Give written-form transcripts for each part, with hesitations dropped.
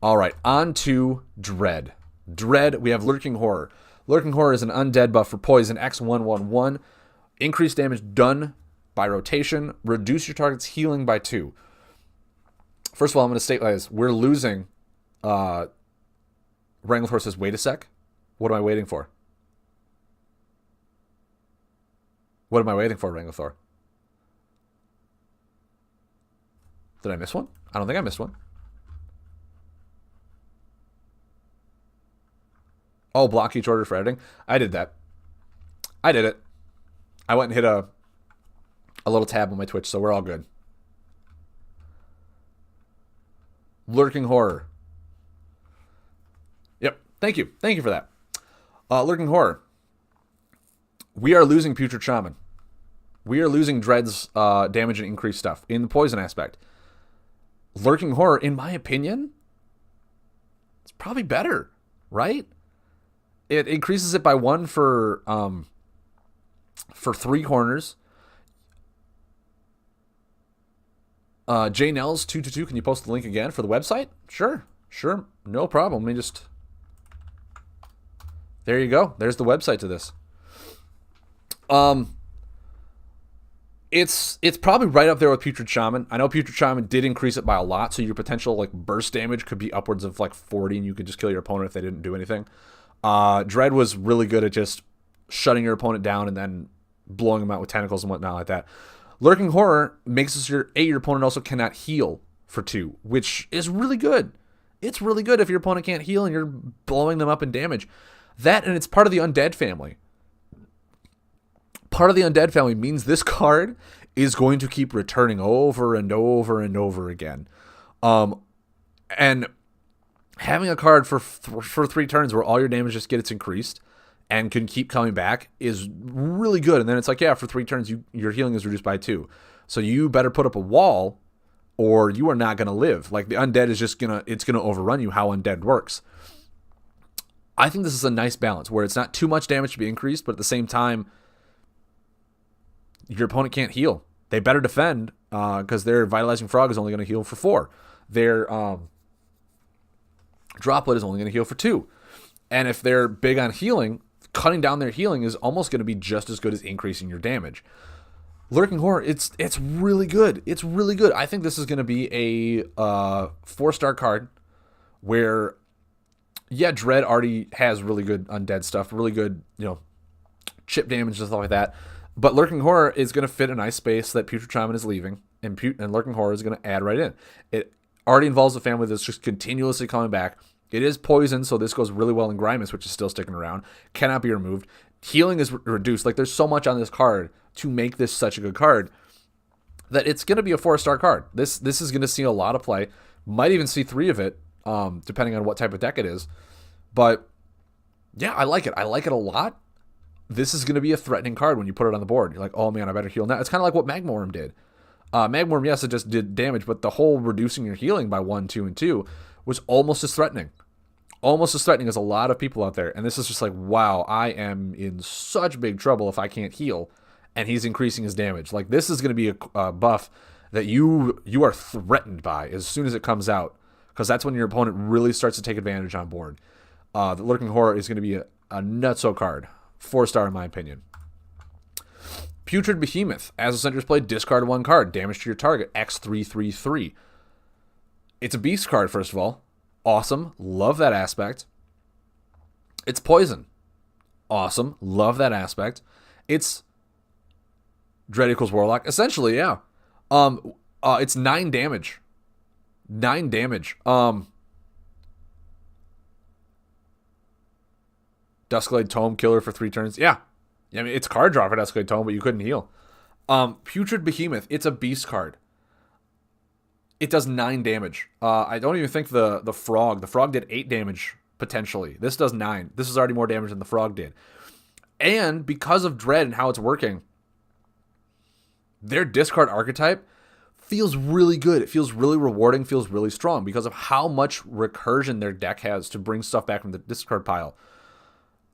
All right, on to Dread. Dread, we have Lurking Horror. Lurking Horror is an undead buff for poison, X111. Increased damage done by rotation. Reduce your target's healing by 2. First of all, I'm going to state this. We're losing. Wranglethor says, wait a sec. What am I waiting for? What am I waiting for, Wranglethor? Did I miss one? I don't think I missed one. Oh, block each order for editing. I did that. I did it. I went and hit a little tab on my Twitch, so we're all good. Lurking Horror. Yep. Thank you. Thank you for that. Lurking Horror. We are losing Putrid Shaman. We are losing Dread's damage and increased stuff in the poison aspect. Lurking Horror, in my opinion, it's probably better, right? It increases it by 1 for 3 corners. J Nels 222. Can you post the link again for the website? Sure, no problem. Let me just. There you go. There's the website to this. It's probably right up there with Putrid Shaman. I know Putrid Shaman did increase it by a lot, so your potential like burst damage could be upwards of like 40, and you could just kill your opponent if they didn't do anything. Dread was really good at just shutting your opponent down and then blowing them out with tentacles and whatnot like that. Lurking Horror makes your opponent also cannot heal for 2, which is really good. It's really good if your opponent can't heal and you're blowing them up in damage. That, and it's part of the undead family. Part of the undead family means this card is going to keep returning over and over and over again. And having a card for 3 turns where all your damage just gets increased and can keep coming back is really good. And then it's like, yeah, for 3 turns, your healing is reduced by 2. So you better put up a wall or you are not going to live. Like the undead is just it's going to overrun you how undead works. I think this is a nice balance where it's not too much damage to be increased, but at the same time, your opponent can't heal. They better defend because their Vitalizing Frog is only going to heal for 4. Their Droplet is only going to heal for 2. And if they're big on healing, cutting down their healing is almost going to be just as good as increasing your damage. Lurking Horror, it's really good. It's really good. I think this is going to be a 4-star card where, yeah, Dread already has really good undead stuff, really good, chip damage and stuff like that. But Lurking Horror is going to fit a nice space that Putrid Shaman is leaving, and Lurking Horror is going to add right in. It already involves a family that's just continuously coming back. It is poison, so this goes really well in Grimus, which is still sticking around. Cannot be removed. Healing is reduced. Like, there's so much on this card to make this such a good card that it's going to be a 4-star card. This is going to see a lot of play. Might even see 3 of it, depending on what type of deck it is. But, yeah, I like it. I like it a lot. This is going to be a threatening card when you put it on the board. You're like, oh, man, I better heal now. It's kind of like what Magmorm did. Magmorm, yes, it just did damage, but the whole reducing your healing by 1, 2, and 2 was almost as threatening. Almost as threatening as a lot of people out there. And this is just like, wow, I am in such big trouble if I can't heal. And he's increasing his damage. Like, this is going to be a buff that you are threatened by as soon as it comes out. Because that's when your opponent really starts to take advantage on board. The Lurking Horror is going to be a nutso card. 4-star in my opinion. Putrid Behemoth. As a center's play, discard 1 card. Damage to your target. X333. It's a beast card, first of all. Awesome. Love that aspect. It's poison. Awesome. Love that aspect. It's Dread equals Warlock. Essentially, yeah. It's 9 damage. 9 damage. Duskblade Tome killer for 3 turns. Yeah. I mean, it's card draw for Duskblade Tome, but you couldn't heal. Putrid Behemoth. It's a beast card. It does 9 damage. I don't even think the frog. The frog did 8 damage, potentially. This does 9. This is already more damage than the frog did. And because of Dread and how it's working, their discard archetype feels really good. It feels really rewarding, feels really strong because of how much recursion their deck has to bring stuff back from the discard pile.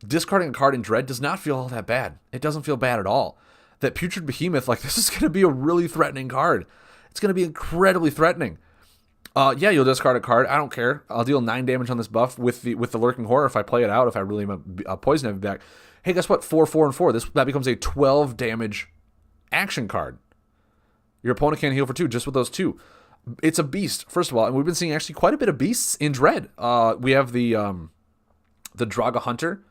Discarding a card in Dread does not feel all that bad. It doesn't feel bad at all. That Putrid Behemoth, like, this is going to be a really threatening card. It's going to be incredibly threatening. Yeah, you'll discard a card. I don't care. I'll deal 9 damage on this buff with the Lurking Horror if I play it out, if I really am a poison heavy back. Hey, guess what? 4, 4, and 4. That becomes a 12 damage action card. Your opponent can't heal for 2 just with those 2. It's a beast, first of all, and we've been seeing actually quite a bit of beasts in Dread. We have the Draga Hunter.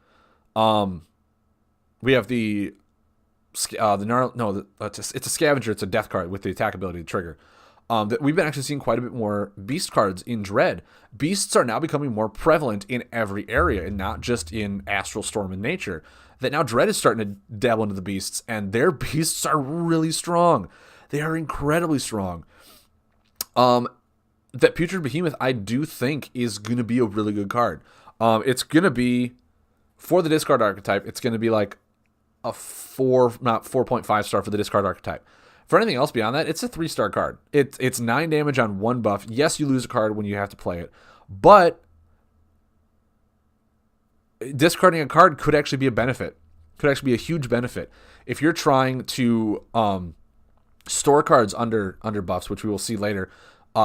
We have it's a Scavenger. It's a death card with the attack ability to trigger. That we've been actually seeing quite a bit more beast cards in Dread. Beasts are now becoming more prevalent in every area and not just in Astral Storm and Nature. That now Dread is starting to dabble into the beasts, and their beasts are really strong. They are incredibly strong. That Putrid Behemoth, I do think, is going to be a really good card. It's going to be, for the discard archetype, it's going to be like a 4.5 star for the discard archetype. For anything else beyond that, it's a 3-star card. It's 9 damage on 1 buff. Yes, you lose a card when you have to play it, but discarding a card could actually be a benefit. Could actually be a huge benefit. If you're trying to store cards under buffs, which we will see later,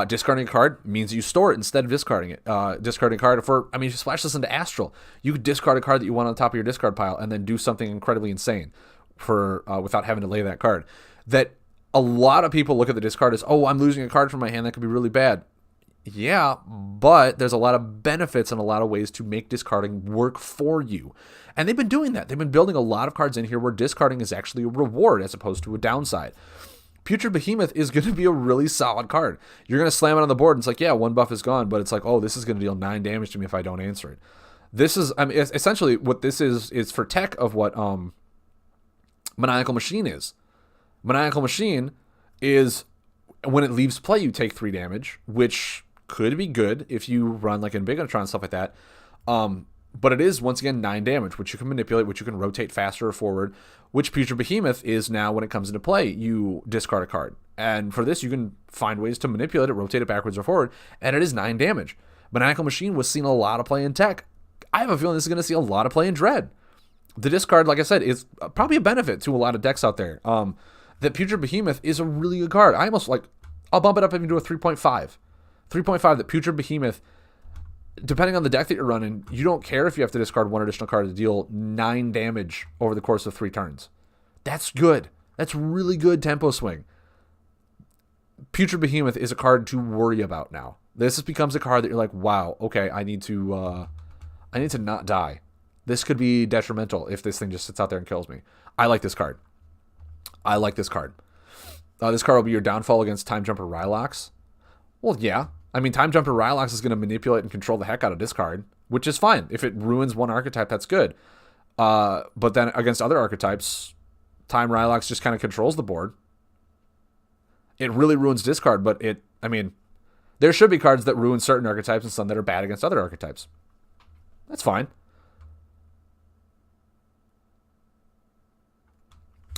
discarding a card means you store it instead of discarding it. Discarding a card you splash this into Astral. You could discard a card that you want on the top of your discard pile and then do something incredibly insane without having to lay that card. That a lot of people look at the discard as, oh, I'm losing a card from my hand that could be really bad. Yeah, but there's a lot of benefits and a lot of ways to make discarding work for you. And they've been doing that. They've been building a lot of cards in here where discarding is actually a reward as opposed to a downside. Putrid Behemoth is going to be a really solid card. You're going to slam it on the board, and it's like, yeah, 1 buff is gone, but it's like, oh, this is going to deal 9 damage to me if I don't answer it. This is, essentially what this is for tech of what Maniacal Machine is. Maniacal Machine is, when it leaves play, you take 3 damage, which could be good if you run like in Bigonatron and stuff like that. But it is, once again, 9 damage, which you can manipulate, which you can rotate faster or forward, which Putrid Behemoth is now when it comes into play. You discard a card. And for this, you can find ways to manipulate it, rotate it backwards or forward, and it is 9 damage. Maniacal Machine was seeing a lot of play in tech. I have a feeling this is going to see a lot of play in Dread. The discard, like I said, is probably a benefit to a lot of decks out there. That Putrid Behemoth is a really good card. I'll bump it up even to a 3.5. 3.5, that Putrid Behemoth, depending on the deck that you're running, you don't care if you have to discard 1 additional card to deal 9 damage over the course of 3 turns. That's good. That's really good tempo swing. Putrid Behemoth is a card to worry about now. This becomes a card that you're like, wow, okay, I need to not die. This could be detrimental if this thing just sits out there and kills me. I like this card. This card will be your downfall against Time Jumper Rylox. Well, yeah. I mean, Time Jumper Rylox is going to manipulate and control the heck out of this card, which is fine. If it ruins one archetype, that's good. But then against other archetypes, Time Rylox just kind of controls the board. It really ruins discard, but there should be cards that ruin certain archetypes and some that are bad against other archetypes. That's fine.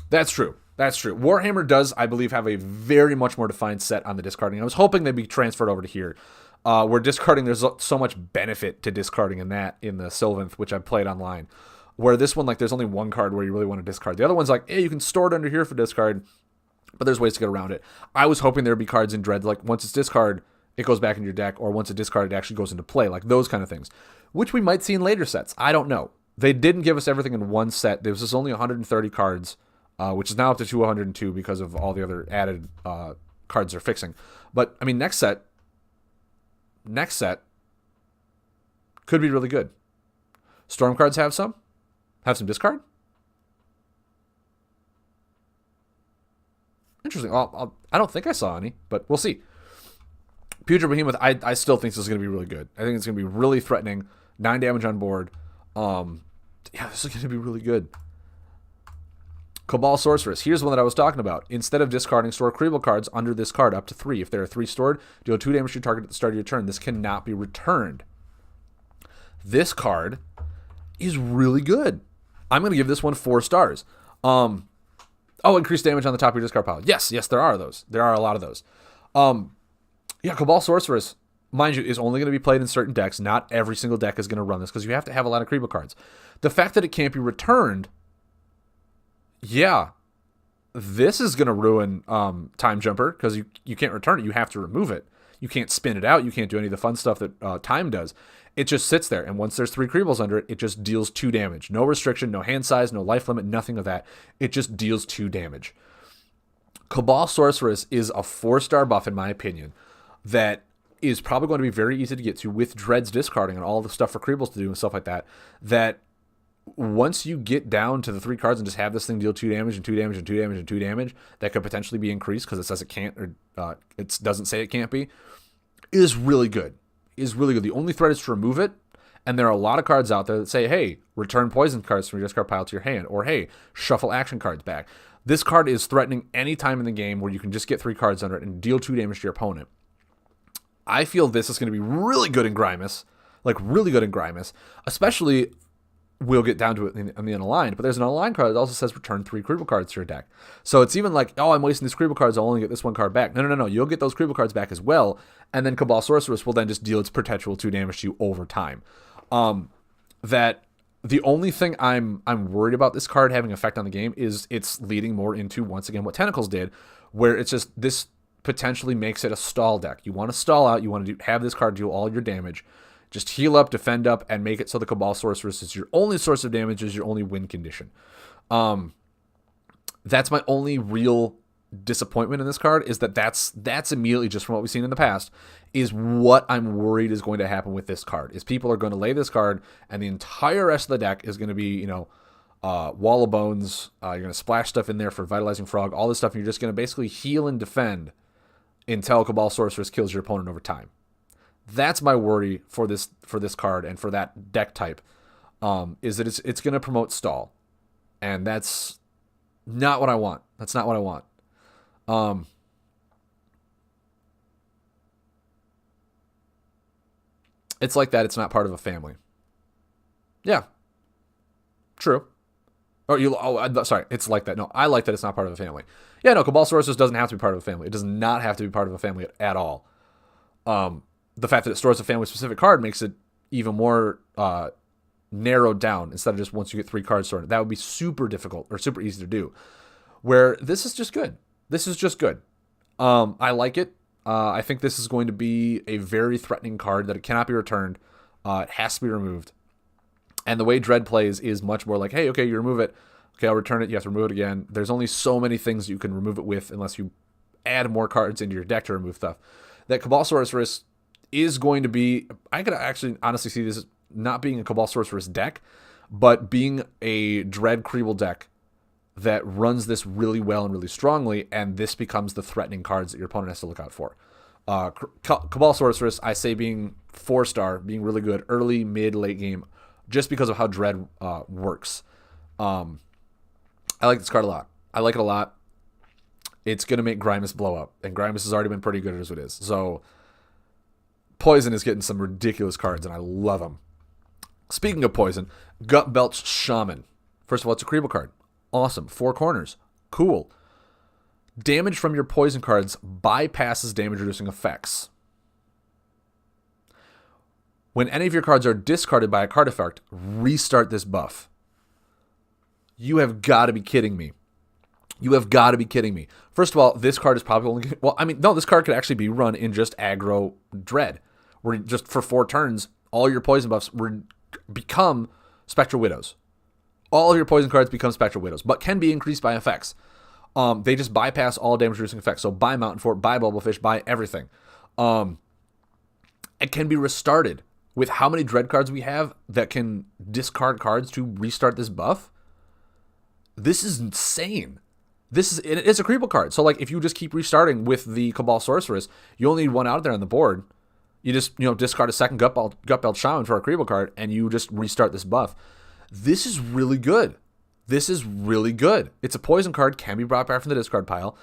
That's true. Warhammer does, I believe, have a very much more defined set on the discarding. I was hoping they'd be transferred over to here. Where discarding, there's so much benefit to discarding in the Sylvanth, which I've played online. Where this one, there's only 1 card where you really want to discard. The other one's like, hey, you can store it under here for discard, but there's ways to get around it. I was hoping there'd be cards in Dread, like once it's discard, it goes back into your deck, or once it's discarded, it actually goes into play, like those kind of things, which we might see in later sets. I don't know. They didn't give us everything in one set. There was just only 130 cards, which is now up to 202 because of all the other added cards they're fixing. But, next set could be really good. Storm cards have some discard. Interesting. I don't think I saw any, but we'll see. Putrid Behemoth, I still think this is going to be really good. I think it's going to be really threatening. 9 damage on board. This is going to be really good. Cabal Sorceress. Here's one that I was talking about. Instead of discarding, store Creeble cards under this card up to 3. If there are 3 stored, deal 2 damage to your target at the start of your turn. This cannot be returned. This card is really good. I'm going to give this one 4 stars. Increased damage on the top of your discard pile. Yes, there are those. There are a lot of those. Cabal Sorceress, mind you, is only going to be played in certain decks. Not every single deck is going to run this because you have to have a lot of Creeble cards. The fact that it can't be returned, this is going to ruin Time Jumper because you can't return it. You have to remove it. You can't spin it out. You can't do any of the fun stuff that time does. It just sits there, and once there's 3 Creebles under it, it just deals 2 damage. No restriction, no hand size, no life limit, nothing of that. It just deals 2 damage. Cabal Sorceress is a 4-star buff, in my opinion, that is probably going to be very easy to get to with Dread's discarding and all the stuff for Creebles to do and stuff like that, that once you get down to the 3 cards and just have this thing deal 2 damage and 2 damage and 2 damage and 2 damage, that could potentially be increased because it says it can't, or it doesn't say it can't be, is really good. Is really good. The only threat is to remove it, and there are a lot of cards out there that say, hey, return poison cards from your discard pile to your hand, or hey, shuffle action cards back. This card is threatening any time in the game where you can just get 3 cards under it and deal 2 damage to your opponent. I feel this is going to be really good in Grimace, like really good in Grimace, especially, we'll get down to it in the unaligned, but there's an unaligned card that also says return 3 Creeble cards to your deck. So it's even like, oh, I'm wasting these Creeble cards, I'll only get this 1 card back. No. You'll get those Creeble cards back as well, and then Cabal Sorceress will then just deal its perpetual 2 damage to you over time. That the only thing I'm worried about this card having effect on the game is it's leading more into, once again, what Tentacles did, where it's just, this potentially makes it a stall deck. You want to stall out, you want to have this card do all your damage. Just heal up, defend up, and make it so the Cabal Sorceress is your only source of damage, is your only win condition. That's my only real disappointment in this card, is that's immediately, just from what we've seen in the past, is what I'm worried is going to happen with this card. Is people are going to lay this card, and the entire rest of the deck is going to be, Wall of Bones. You're going to splash stuff in there for Vitalizing Frog, all this stuff, and you're just going to basically heal and defend until Cabal Sorceress kills your opponent over time. That's my worry for this card and for that deck type, is that it's going to promote stall, and that's not what I want. That's not what I want. It's like that. It's not part of a family. Yeah, true. Sorry. It's like that. No, I like that it's not part of a family. Yeah, no, Cabal Sorceress doesn't have to be part of a family. It does not have to be part of a family at all. The fact that it stores a family-specific card makes it even more narrowed down, instead of just once you get 3 cards sorted. That would be super difficult, or super easy to do. Where this is just good. This is just good. I like it. I think this is going to be a very threatening card that it cannot be returned. It has to be removed. And the way Dread plays is much more like, hey, okay, you remove it. Okay, I'll return it. You have to remove it again. There's only so many things you can remove it with unless you add more cards into your deck to remove stuff. That Cabal Sorceress is going to be, I could actually honestly see this not being a Cabal Sorceress deck, but being a Dread Creeble deck that runs this really well and really strongly, and this becomes the threatening cards that your opponent has to look out for. Cabal Sorceress, I say being 4-star, being really good early, mid, late game, just because of how Dread works. I like this card a lot. I like it a lot. It's going to make Grimace blow up, and Grimace has already been pretty good as it is. So Poison is getting some ridiculous cards, and I love them. Speaking of Poison, Gut Belch Shaman. First of all, it's a Creeble card. Awesome. 4 corners. Cool. Damage from your Poison cards bypasses damage-reducing effects. When any of your cards are discarded by a card effect, restart this buff. You have got to be kidding me. You have got to be kidding me. First of all, this card is probably only... Well, I mean, no, this card could actually be run in just aggro Dread, where just for 4 turns, all your Poison buffs become Spectral Widows. All of your Poison cards become Spectral Widows, but can be increased by effects. They just bypass all damage-reducing effects. So buy Mountain Fort, buy Bubblefish, buy everything. It can be restarted. With how many Dread cards we have that can discard cards to restart this buff, this is insane. It's a Creeble card. So like if you just keep restarting with the Cabal Sorceress, you only need 1 out there on the board. You just discard a second Gut Belch Shaman for a Creeble card, and you just restart this buff. This is really good. This is really good. It's a Poison card, can be brought back from the discard pile.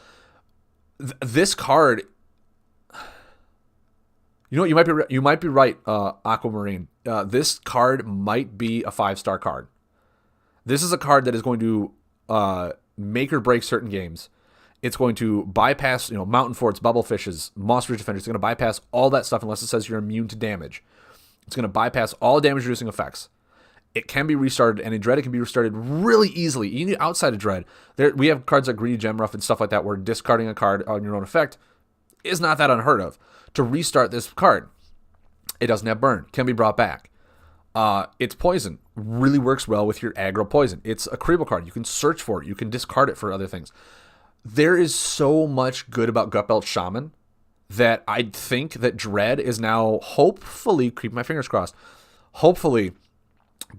This card, you might be right, Aquamarine. This card might be a 5-star card. This is a card that is going to make or break certain games. It's going to bypass, Mountain Forts, Bubblefishes, Monster Defenders. It's going to bypass all that stuff unless it says you're immune to damage. It's going to bypass all damage-reducing effects. It can be restarted, and in Dread it can be restarted really easily. Even outside of Dread, we have cards like Greedy Gemruff and stuff like that, where discarding a card on your own effect is not that unheard of. To restart this card, it doesn't have burn, can be brought back. It's poison, really works well with your aggro poison. It's a Kriebel card. You can search for it. You can discard it for other things. There is so much good about Gutbelt Shaman that I think that Dread is now hopefully, keep my fingers crossed, hopefully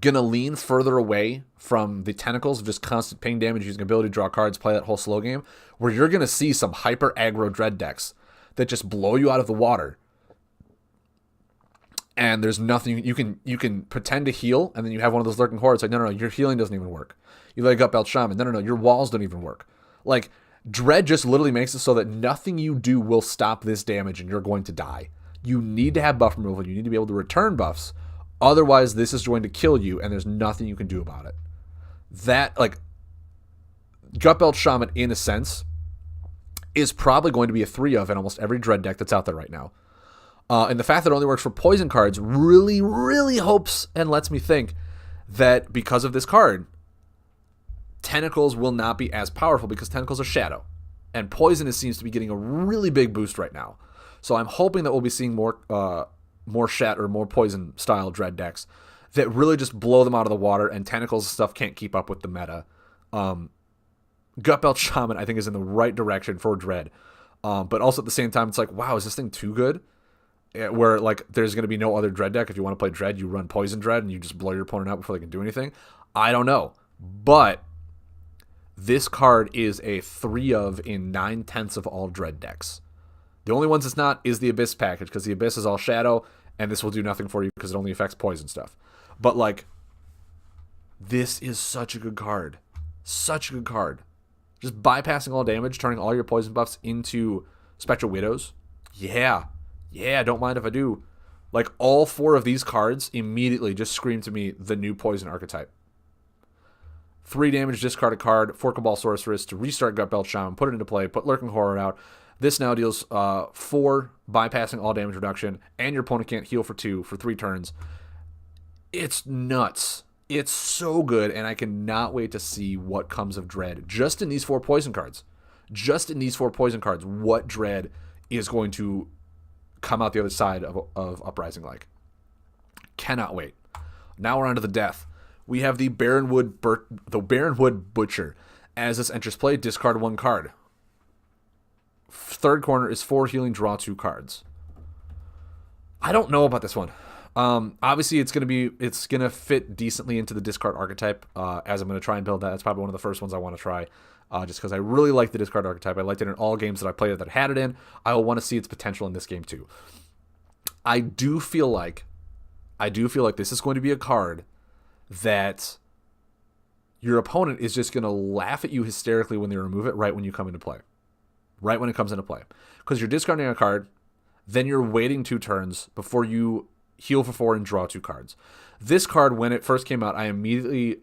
going to lean further away from the tentacles of just constant pain damage using ability to draw cards, play that whole slow game, where you're going to see some hyper aggro Dread decks that just blow you out of the water. And there's nothing you can pretend to heal, and then you have one of those lurking hordes like, no, your healing doesn't even work. You leg up El Shaman, no, your walls don't even work. Like, Dread just literally makes it so that nothing you do will stop this damage, and you're going to die. You need to have buff removal. You need to be able to return buffs. Otherwise, this is going to kill you, and there's nothing you can do about it. That, like, Gutbelt Shaman, in a sense, is probably going to be a 3 of in almost every Dread deck that's out there right now. And the fact that it only works for poison cards really, really hopes and lets me think that because of this card, Tentacles will not be as powerful because Tentacles are shadow. And poison seems to be getting a really big boost right now. So I'm hoping that we'll be seeing more shadow or more poison style Dread decks that really just blow them out of the water, and Tentacles stuff can't keep up with the meta. Gutbelt Shaman, I think, is in the right direction for Dread. But also at the same time, it's like, wow, is this thing too good? Where, like, there's going to be no other Dread deck. If you want to play Dread, you run Poison Dread and you just blow your opponent out before they can do anything. I don't know. But this card is a 3 of in 9/10 of all Dread decks. The only ones it's not is the Abyss package, because the Abyss is all shadow, and this will do nothing for you because it only affects poison stuff. But, like, this is such a good card. Such a good card. Just bypassing all damage, turning all your poison buffs into Spectral Widows. Yeah, don't mind if I do. Like, all 4 of these cards immediately just scream to me the new poison archetype. 3 damage, discard a card, 4 Cabal Sorceress to restart Gutbelt Shaman, put it into play, put Lurking Horror out. This now deals 4 bypassing all damage reduction, and your opponent can't heal for 2 for 3 turns. It's nuts. It's so good, and I cannot wait to see what comes of Dread. Just in these 4 poison cards. What Dread is going to come out the other side of Uprising like. Cannot wait. Now we're on to the death. We have the Barrenwood Butcher. As this enters play, discard 1 card. Third corner is 4 healing, draw 2 cards. I don't know about this one. Obviously, it's gonna fit decently into the discard archetype. As I'm gonna try and build that. That's probably one of the first ones I want to try. Just because I really like the discard archetype. I liked it in all games that I played that had it in. I will want to see its potential in this game too. I do feel like this is going to be a card that your opponent is just going to laugh at you hysterically when they remove it right when you come into play. Right when it comes into play. Because you're discarding a card, then you're waiting 2 turns before you heal for 4 and draw 2 cards. This card, when it first came out, I immediately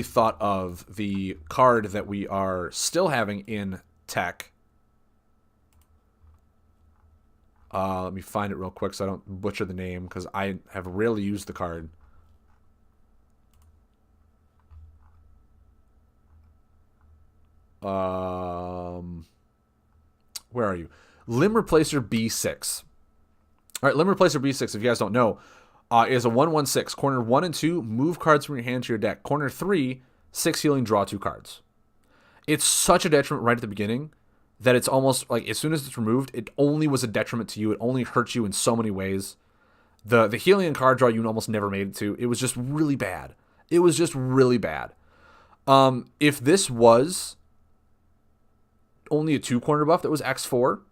thought of the card that we are still having in tech. Let me find it real quick so I don't butcher the name, because I have rarely used the card. Where are you? Limb Replacer B6. All right, Limb Replacer B6, if you guys don't know, is a 1/1/6. Corner 1 and 2, move cards from your hand to your deck. Corner 3, 6 healing, draw 2 cards. It's such a detriment right at the beginning that it's almost like as soon as it's removed, it only was a detriment to you. It only hurts you in so many ways. The healing and card draw you almost never made it to. It was just really bad. If this was only a 2-corner buff that was X4,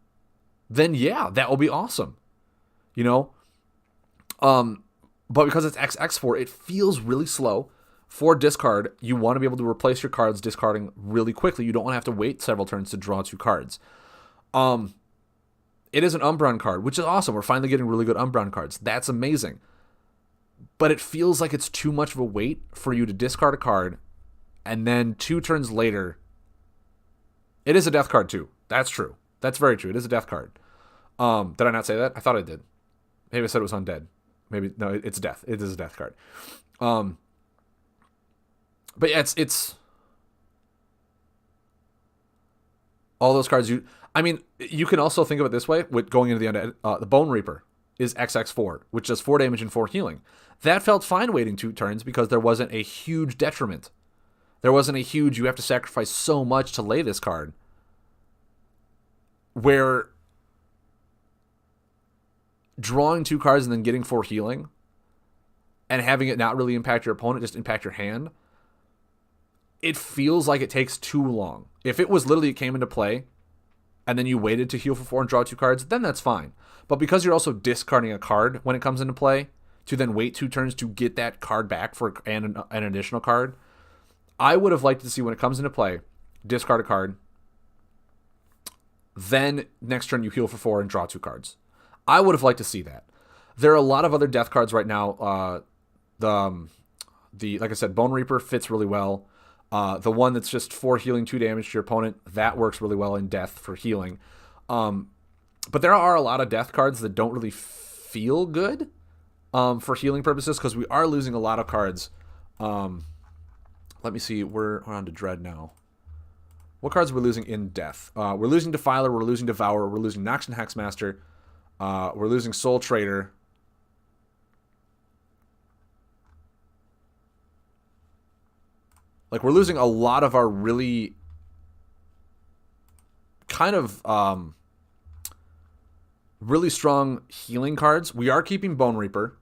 then yeah, that will be awesome. You know? But because it's XX4, it feels really slow. For discard, you want to be able to replace your cards discarding really quickly. You don't want to have to wait several turns to draw 2 cards. It is an Umbreon card, which is awesome. We're finally getting really good Umbreon cards. That's amazing. But it feels like it's too much of a wait for you to discard a card, and then 2 turns later, it is a death card too. That's true. That's very true. It is a death card. Did I not say that? I thought I did. Maybe I said it was undead. Maybe, no, it's death. It is a death card. But yeah, it's all those cards. I mean, you can also think of it this way: with going into the end, the Bone Reaper is XX4, which does 4 damage and 4 healing. That felt fine waiting 2 turns because there wasn't a huge detriment. There wasn't a huge, you have to sacrifice so much to lay this card. Where drawing 2 cards and then getting 4 healing and having it not really impact your opponent, just impact your hand, it feels like it takes too long. If it was literally, it came into play and then you waited to heal for 4 and draw 2 cards, then that's fine. But because you're also discarding a card when it comes into play, to then wait 2 turns to get that card back for an additional card, I would have liked to see when it comes into play, discard a card, then next turn you heal for 4 and draw 2 cards. I would have liked to see that. There are a lot of other death cards right now. The like I said, Bone Reaper fits really well. The one that's just 4 healing, 2 damage to your opponent, that works really well in death for healing. But there are a lot of death cards that don't really feel good for healing purposes because we are losing a lot of cards. Let me see. We're on to Dread now. What cards are we losing in death? We're losing Defiler. We're losing Devourer. We're losing Nox and Hexmaster. We're losing Soul Trader. Like, we're losing a lot of our really kind of really strong healing cards. We are keeping Bone Reaper.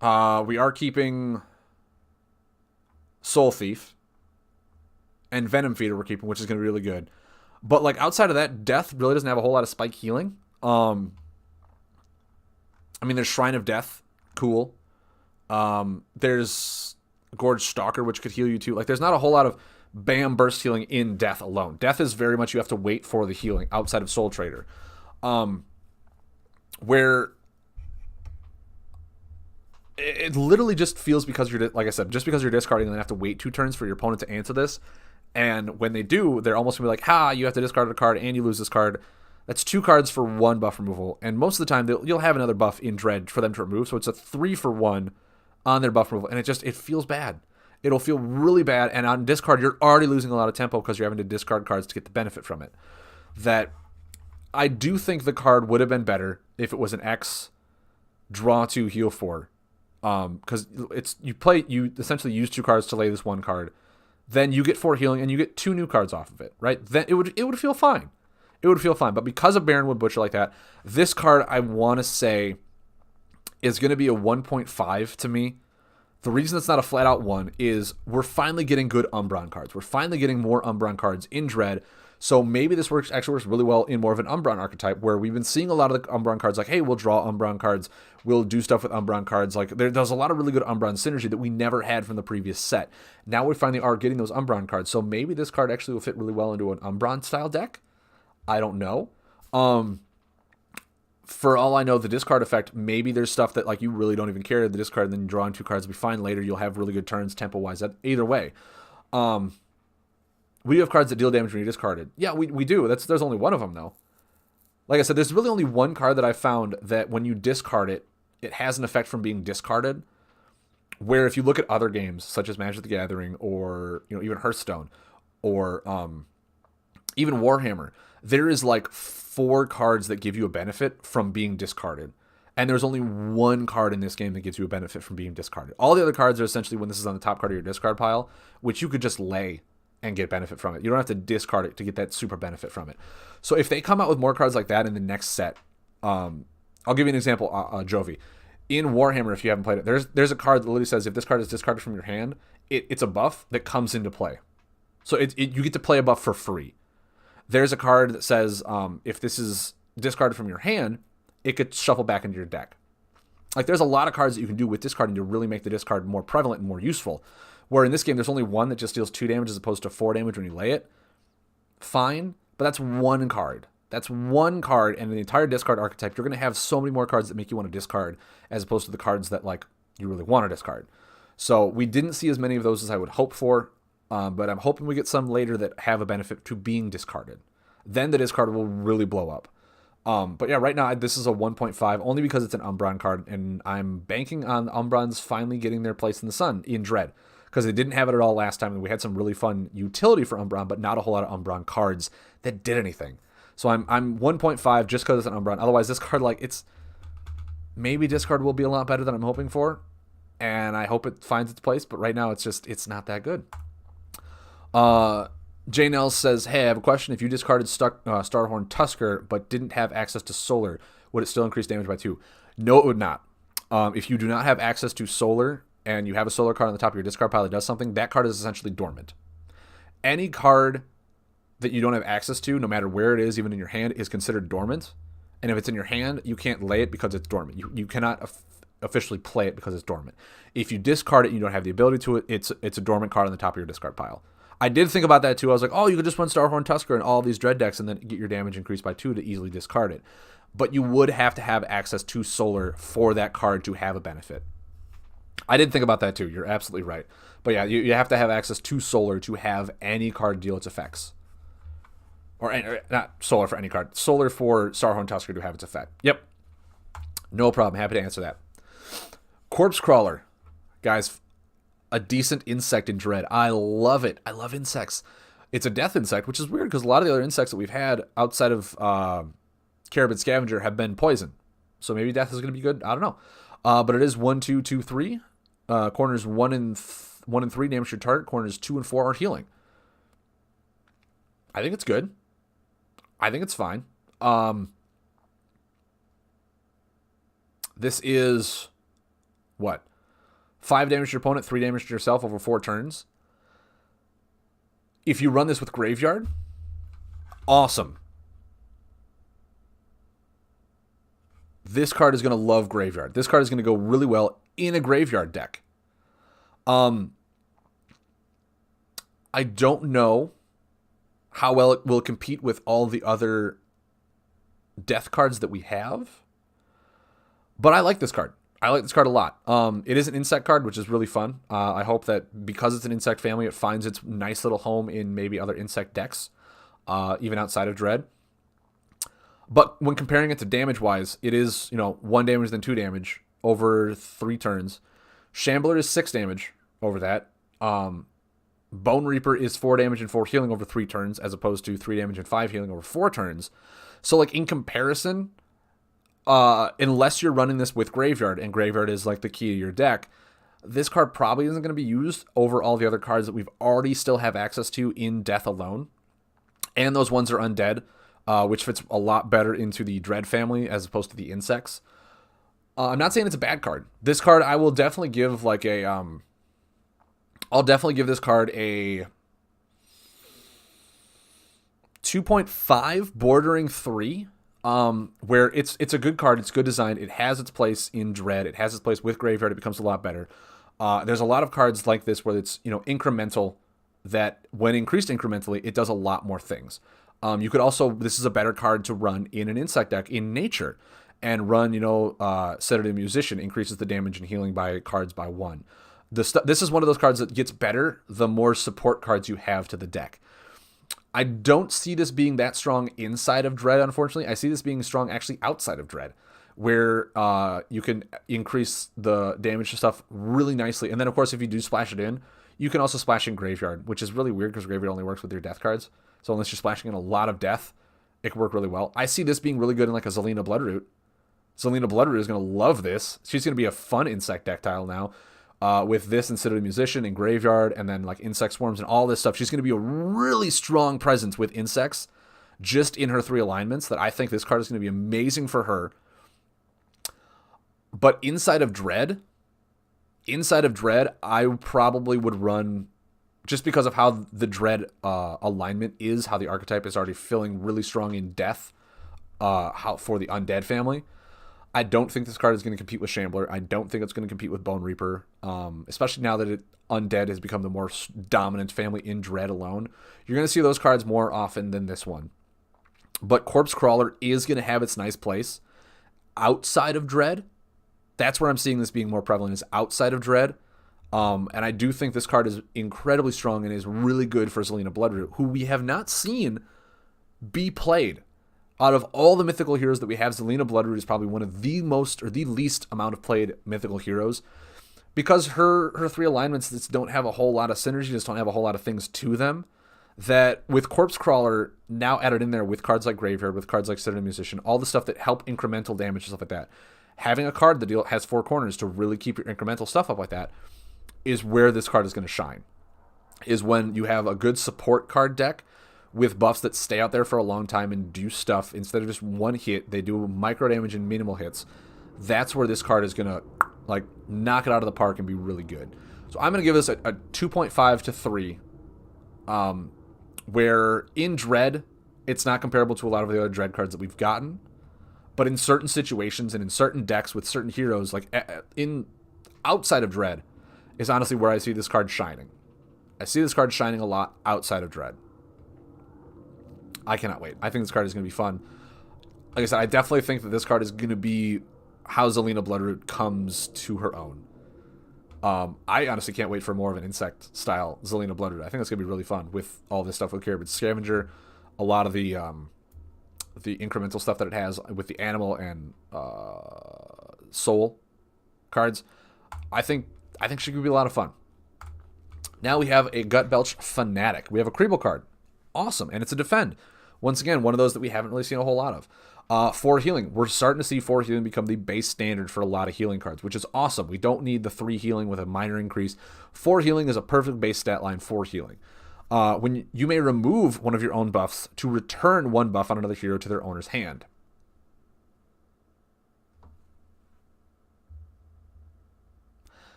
We are keeping Soul Thief. And Venom Feeder we're keeping, which is going to be really good. But, like, outside of that, Death really doesn't have a whole lot of spike healing. I mean, there's Shrine of Death. Cool. There's Gorge Stalker, which could heal you too. Like, there's not a whole lot of bam burst healing in Death alone. Death is very much you have to wait for the healing outside of Soul Trader. Where it literally just feels because you're, like I said, just because you're discarding and then have to wait 2 turns for your opponent to answer this. And when they do, they're almost going to be like, you have to discard a card and you lose this card. That's 2 cards for 1 buff removal. And most of the time, you'll have another buff in Dread for them to remove. So it's a 3 for 1 on their buff removal. And it feels bad. It'll feel really bad. And on discard, you're already losing a lot of tempo because you're having to discard cards to get the benefit from it. That I do think the card would have been better if it was an X, draw 2, heal 4. Because you essentially use 2 cards to lay this 1 card. Then you get 4 healing and you get 2 new cards off of it, right? Then it would feel fine. It would feel fine. But because of Baronwood Butcher like that, this card I want to say is going to be a 1.5 to me. The reason it's not a flat out 1 is we're finally getting good Umbron cards. We're finally getting more Umbron cards in Dread. So maybe this actually works really well in more of an Umbron archetype where we've been seeing a lot of the Umbron cards like, hey, we'll draw Umbron cards. We'll do stuff with Umbron cards. Like there's a lot of really good Umbron synergy that we never had from the previous set. Now we finally are getting those Umbron cards. So maybe this card actually will fit really well into an Umbron style deck. I don't know. For all I know, the discard effect, maybe there's stuff that like you really don't even care. The discard and then you draw in 2 cards will be fine later. You'll have really good turns tempo-wise. Either way. We do have cards that deal damage when you discard it. Yeah, we do. There's only 1 of them, though. Like I said, there's really only 1 card that I found that when you discard it, it has an effect from being discarded. Where if you look at other games, such as Magic the Gathering, or even Hearthstone, or even Warhammer, there is like 4 cards that give you a benefit from being discarded. And there's only 1 card in this game that gives you a benefit from being discarded. All the other cards are essentially when this is on the top card of your discard pile, which you could just lay and get benefit from it. You don't have to discard it to get that super benefit from it. So if they come out with more cards like that in the next set, I'll give you an example, Jovi. In Warhammer, if you haven't played it, there's a card that literally says if this card is discarded from your hand, it's a buff that comes into play. So you get to play a buff for free. There's a card that says if this is discarded from your hand, it could shuffle back into your deck. Like there's a lot of cards that you can do with discarding to really make the discard more prevalent and more useful. Where in this game, there's only 1 that just deals 2 damage as opposed to 4 damage when you lay it. Fine, but that's 1 card. That's 1 card, and in the entire discard archetype, you're going to have so many more cards that make you want to discard as opposed to the cards that like you really want to discard. So we didn't see as many of those as I would hope for, but I'm hoping we get some later that have a benefit to being discarded. Then the discard will really blow up. But yeah, right now this is a 1.5 only because it's an Umbron card, and I'm banking on Umbrons finally getting their place in the sun in Dread. because they didn't have it at all last time. And we had some really fun utility for Umbron, but not a whole lot of Umbron cards that did anything. So I'm 1.5 just because it's an Umbron. Otherwise, this card, like, it's maybe discard will be a lot better than I'm hoping for, and I hope it finds its place. But right now, it's not that good. J. Nels says, hey, I have a question. If you discarded Starhorn Tusker but didn't have access to Solar, would it still increase damage by 2? No, it would not. If you do not have access to Solar and you have a Solar card on the top of your discard pile that does something, that card is essentially dormant. Any card that you don't have access to, no matter where it is, even in your hand, is considered dormant. And if it's in your hand, you can't lay it because it's dormant. You cannot officially play it because it's dormant. If you discard it and you don't have the ability to it, it's a dormant card on the top of your discard pile. I did think about that too. I was like, oh, you could just run Starhorn Tusker and all these Dread decks and then get your damage increased by 2 to easily discard it. But you would have to have access to Solar for that card to have a benefit. I did think about that too. You're absolutely right. But yeah, you have to have access to Solar to have any card deal its effects. Or not Solar for any card. Solar for Starhorn Tusker to have its effect. Yep. No problem. Happy to answer that. Corpse Crawler. Guys, a decent insect in Dread. I love it. I love insects. It's a death insect, which is weird because a lot of the other insects that we've had outside of Carabid Scavenger have been poison. So maybe death is going to be good. I don't know. But it is 1, 2, 2, 3. Corners 1 and 3 damage your target. Corners 2 and 4 are healing. I think it's good. I think it's fine. This is what? 5 damage to your opponent, 3 damage to yourself over 4 turns. If you run this with Graveyard, awesome. This card is going to love Graveyard. This card is going to go really well in a Graveyard deck. I don't know how well it will compete with all the other death cards that we have, but I like this card. I like this card a lot. It is an insect card, which is really fun. I hope that because it's an insect family, it finds its nice little home in maybe other insect decks, even outside of Dread. But when comparing it to damage-wise, it is 1 damage then 2 damage over 3 turns. Shambler is 6 damage over that. Bone Reaper is 4 damage and 4 healing over 3 turns, as opposed to 3 damage and 5 healing over 4 turns. So, like, in comparison, unless you're running this with Graveyard, and Graveyard is like the key to your deck, this card probably isn't going to be used over all the other cards that we've already still have access to in Death alone. And those ones are undead, which fits a lot better into the Dread family as opposed to the insects. I'm not saying it's a bad card. This card I will definitely give like a I'll definitely give this card a 2.5 bordering 3. Where it's a good card, it's good design, it has its place in Dread, it has its place with Graveyard, it becomes a lot better. There's a lot of cards like this where it's incremental, that when increased incrementally, it does a lot more things. You could also, this is a better card to run in an insect deck in Nature, and run Sedative Musician increases the damage and healing by cards by 1. This is one of those cards that gets better the more support cards you have to the deck. I don't see this being that strong inside of Dread, unfortunately. I see this being strong actually outside of Dread, where you can increase the damage to stuff really nicely. And then, of course, if you do splash it in, you can also splash in Graveyard, which is really weird because Graveyard only works with your death cards. So unless you're splashing in a lot of death, it can work really well. I see this being really good in like a Zelina Bloodroot. Zelina Bloodroot is going to love this. She's going to be a fun insect deck tile now. With this instead of the Musician and Graveyard and then like Insect Swarms and all this stuff, she's going to be a really strong presence with insects just in her 3 alignments that I think this card is going to be amazing for her. But inside of Dread, I probably would run, just because of how the Dread alignment is, how the archetype is already feeling really strong in Death how for the Undead family. I don't think this card is going to compete with Shambler. I don't think it's going to compete with Bone Reaper, especially now that Undead has become the more dominant family in Dread alone. You're going to see those cards more often than this one. But Corpse Crawler is going to have its nice place outside of Dread. That's where I'm seeing this being more prevalent, is outside of Dread. And I do think this card is incredibly strong and is really good for Zelina Bloodroot, who we have not seen be played. Out of all the mythical heroes that we have, Zelina Bloodroot is probably one of the most or the least amount of played mythical heroes. because her three alignments just don't have a whole lot of synergy, just don't have a whole lot of things to them. That with Corpse Crawler now added in there with cards like Graveyard, with cards like Citadel Musician, all the stuff that help incremental damage and stuff like that. Having a card that has four corners to really keep your incremental stuff up like that is where this card is going to shine. Is when you have a good support card deck with buffs that stay out there for a long time and do stuff instead of just one hit. They do micro damage and minimal hits. That's where this card is going to like knock it out of the park and be really good. So I'm going to give this a 2.5 to 3. Where in Dread, it's not comparable to a lot of the other Dread cards that we've gotten. But in certain situations and in certain decks with certain heroes, like in outside of Dread, is honestly where I see this card shining. I see this card shining a lot outside of Dread. I cannot wait. I think this card is going to be fun. Like I said, I definitely think that this card is going to be how Zelina Bloodroot comes to her own. I honestly can't wait for more of an insect-style Zelina Bloodroot. I think that's going to be really fun with all this stuff with Caribid Scavenger, a lot of the incremental stuff that it has with the animal and soul cards. I think she could be a lot of fun. Now we have a Gut Belch Fanatic. We have a Creeble card. Awesome. And it's a defend. Once again, one of those that we haven't really seen a whole lot of. 4 healing. We're starting to see 4 healing become the base standard for a lot of healing cards, which is awesome. We don't need the 3 healing with a minor increase. 4 healing is a perfect base stat line for healing. When you may remove one of your own buffs to return 1 buff on another hero to their owner's hand.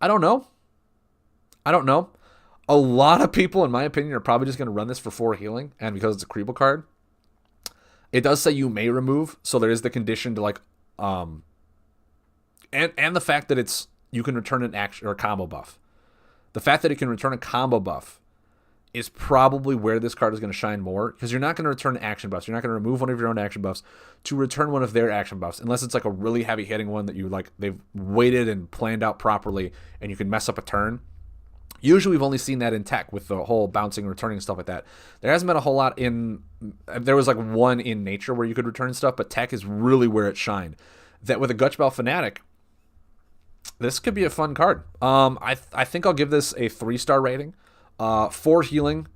I don't know. A lot of people, in my opinion, are probably just going to run this for 4 healing, and because it's a Creeble card, it does say you may remove, so there is the condition to like, and the fact that it's you can return an action or a combo buff. The fact that it can return a combo buff is probably where this card is going to shine more, because you're not going to return action buffs. You're not going to remove one of your own action buffs to return one of their action buffs, unless it's like a really heavy hitting one that you like they've waited and planned out properly, and you can mess up a turn. Usually we've only seen that in tech with the whole bouncing and returning stuff like that. There hasn't been a whole lot in... There was like one in nature where you could return stuff, but tech is really where it shined. That with a Gutchbell Fanatic, this could be a fun card. I think I'll give this a 3-star rating. 4 healing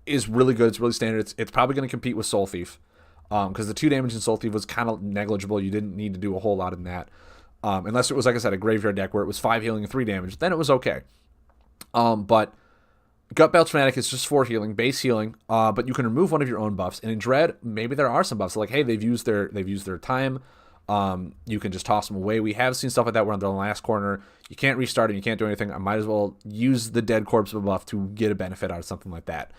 is really good. It's really standard. It's probably going to compete with Soul Thief. Because the 2 damage in Soul Thief was kind of negligible. You didn't need to do a whole lot in that. Unless it was, like I said, a graveyard deck where it was 5 healing and 3 damage. Then it was okay. But Gut Belch Fanatic is just 4 healing, base healing, but you can remove one of your own buffs. And in Dread, maybe there are some buffs. Like, hey, they've used their time. You can just toss them away. We have seen stuff like that where on the last corner, you can't restart and you can't do anything. I might as well use the dead corpse buff to get a benefit out of something like that.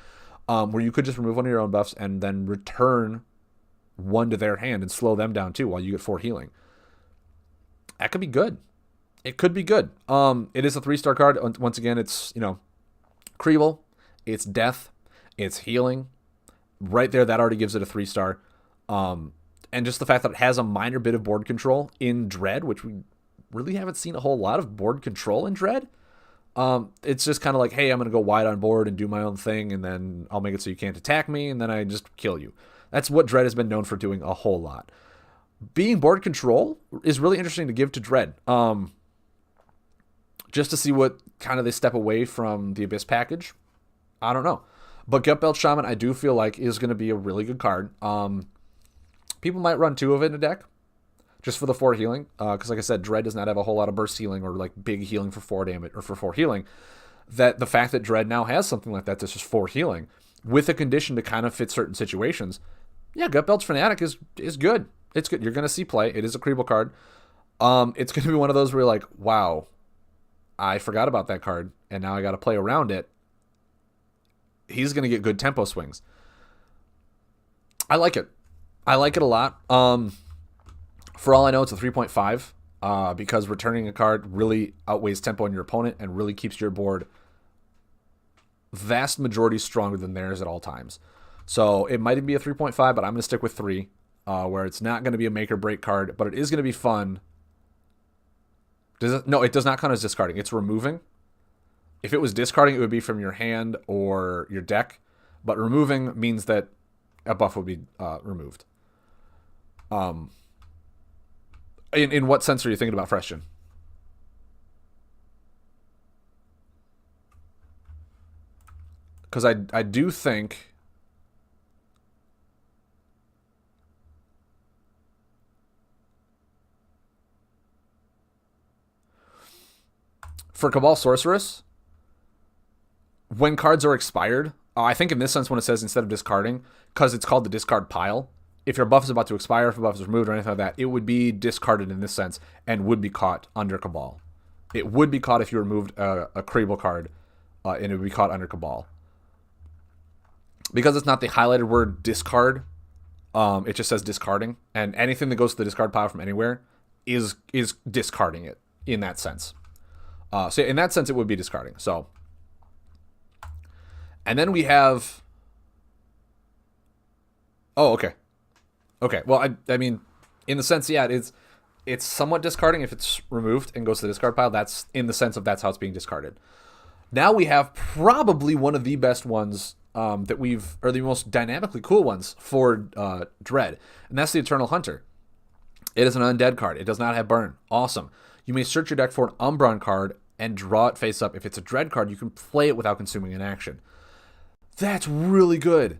Where you could just remove one of your own buffs and then return one to their hand and slow them down too while you get 4 healing. That could be good. It could be good. It is a 3-star card. Once again, it's, Creeble, it's death, it's healing. Right there, that already gives it a 3-star. And just the fact that it has a minor bit of board control in Dread, which we really haven't seen a whole lot of board control in Dread. It's just kind of like, hey, I'm going to go wide on board and do my own thing, and then I'll make it so you can't attack me, and then I just kill you. That's what Dread has been known for doing a whole lot. Being board control is really interesting to give to Dread. Just to see what kind of they step away from the Abyss package. I don't know. But Gut Belch Shaman, I do feel like is going to be a really good card. People might run 2 of it in a deck just for the 4 healing. Because like I said, Dread does not have a whole lot of burst healing or like big healing for 4 damage or for 4 healing. That the fact that Dread now has something like that's just 4 healing with a condition to kind of fit certain situations. Yeah, Gut Belch Fanatic is good. It's good. You're going to see play. It is a Creeble card. It's going to be one of those where you're like, wow, I forgot about that card, and now I got to play around it. He's going to get good tempo swings. I like it. I like it a lot. For all I know, it's a 3.5 because returning a card really outweighs tempo on your opponent and really keeps your board vast majority stronger than theirs at all times. So it might even be a 3.5, but I'm going to stick with 3, where it's not going to be a make or break card, but it is going to be fun. No, it does not count as discarding. It's removing. If it was discarding, it would be from your hand or your deck. But removing means that a buff would be removed. In what sense are you thinking about fresh gen? Because I do think for Cabal Sorceress, when cards are expired, I think in this sense when it says instead of discarding, because it's called the discard pile, if your buff is about to expire, if your buff is removed or anything like that, it would be discarded in this sense and would be caught under Cabal. It would be caught if you removed a Kribble card, and it would be caught under Cabal. Because it's not the highlighted word discard, it just says discarding, and anything that goes to the discard pile from anywhere is discarding it in that sense. So in that sense, it would be discarding. So, and then we have. Oh, okay. Okay. Well, I mean, in the sense, yeah, it's somewhat discarding if it's removed and goes to the discard pile. That's in the sense of that's how it's being discarded. Now we have probably one of the best ones that or the most dynamically cool ones for Dread, and that's the Eternal Hunter. It is an undead card. It does not have burn. Awesome. You may search your deck for an Umbron card and draw it face up. If it's a Dread card, you can play it without consuming an action. That's really good.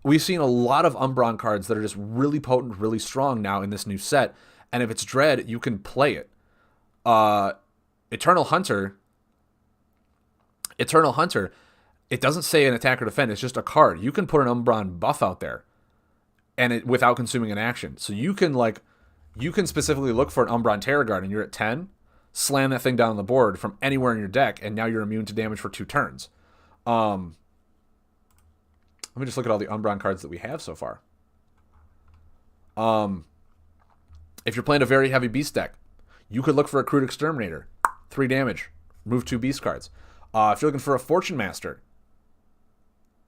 We've seen a lot of Umbron cards that are just really potent, really strong now in this new set, and if it's Dread, you can play it. Eternal Hunter, it doesn't say an attack or defend. It's just a card. You can put an Umbron buff out there, and without consuming an action. So you can specifically look for an Umbron Terror Guard, and you're at 10. Slam that thing down on the board from anywhere in your deck, and now you're immune to damage for 2 turns. Let me just look at all the Umbron cards that we have so far. If you're playing a very heavy beast deck, you could look for a Crude Exterminator, 3 damage, remove 2 beast cards. If you're looking for a Fortune Master,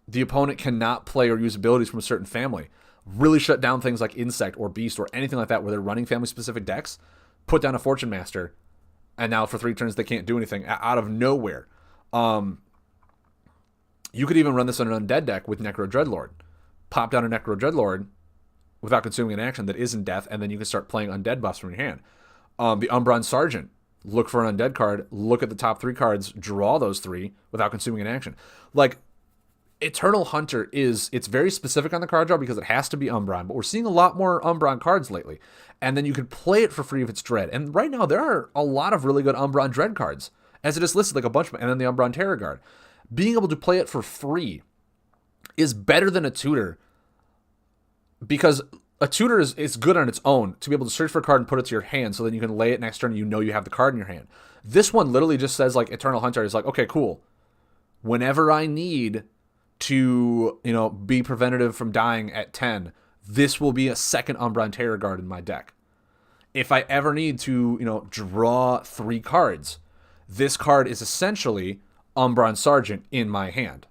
the opponent cannot play or use abilities from a certain family. Really shut down things like Insect or Beast or anything like that where they're running family-specific decks. Put down a Fortune Master, and now for 3 turns they can't do anything out of nowhere. You could even run this on an undead deck with Necro Dreadlord. Pop down a Necro Dreadlord without consuming an action that isn't death, and then you can start playing undead buffs from your hand. The Umbron Sergeant. Look for an undead card, look at the top 3 cards, draw those 3 without consuming an action. Like, Eternal Hunter it's very specific on the card draw because it has to be Umbron, but we're seeing a lot more Umbron cards lately. And then you can play it for free if it's Dread. And right now, there are a lot of really good Umbron Dread cards, as it is listed like a bunch of, and then the Umbron Terror Guard. Being able to play it for free is better than a tutor, because a tutor is good on its own to be able to search for a card and put it to your hand so then you can lay it next turn and you know you have the card in your hand. This one literally just says, like, Eternal Hunter is like, okay, cool. Whenever I need to, be preventative from dying at 10, this will be a second Umbron Terror Guard in my deck. If I ever need to, draw 3 cards, this card is essentially Umbron Sergeant in my hand.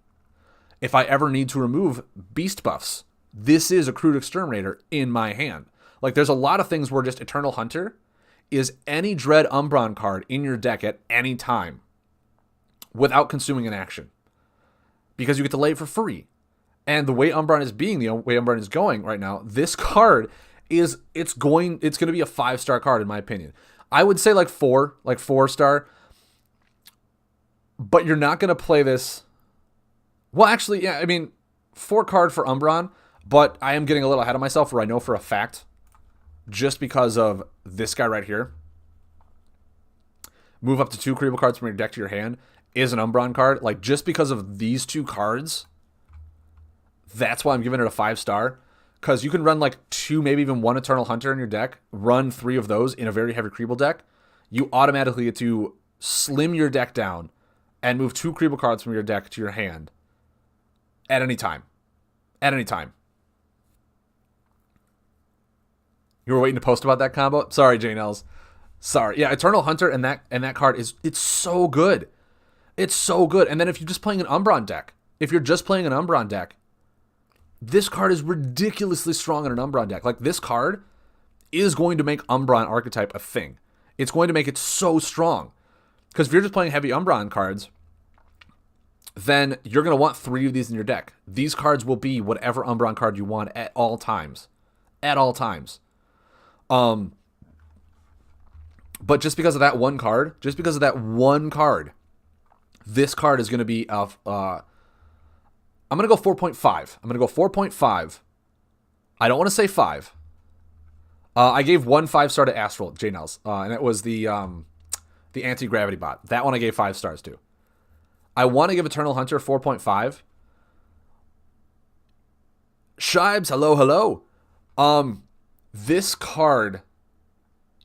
If I ever need to remove beast buffs, this is a Crude Exterminator in my hand. Like, there's a lot of things where just Eternal Hunter is any Dread Umbron card in your deck at any time without consuming an action, because you get to lay it for free. And the way Umbron is being, the way Umbron is going right now, this card it's going to be a 5-star card in my opinion. I would say like 4-star, but you're not going to play this. Well, actually, yeah, I mean, 4 card for Umbron. But I am getting a little ahead of myself where I know for a fact, just because of this guy right here, move up to 2 Kribble cards from your deck to your hand is an Umbron card. Like, just because of these 2 cards, that's why I'm giving it a 5-star. Because you can run like 2, maybe even 1 Eternal Hunter in your deck, run 3 of those in a very heavy Kribble deck. You automatically get to slim your deck down and move 2 Kribble cards from your deck to your hand at any time. At any time. You were waiting to post about that combo? Sorry, Jane Els. Sorry. Yeah, Eternal Hunter and that card it's so good. It's so good. And then if you're just playing an Umbron deck, this card is ridiculously strong in an Umbron deck. Like, this card is going to make Umbron archetype a thing. It's going to make it so strong. Because if you're just playing heavy Umbron cards, then you're going to want 3 of these in your deck. These cards will be whatever Umbron card you want at all times. At all times. But just because of that one card, this card is going to be I'm going to go 4.5. I'm going to go 4.5. I don't want to say 5. I gave 1 5-star to Astral, JNels, and it was the anti-gravity bot. That one I gave 5 stars to. I want to give Eternal Hunter 4.5. Shibes, hello. This card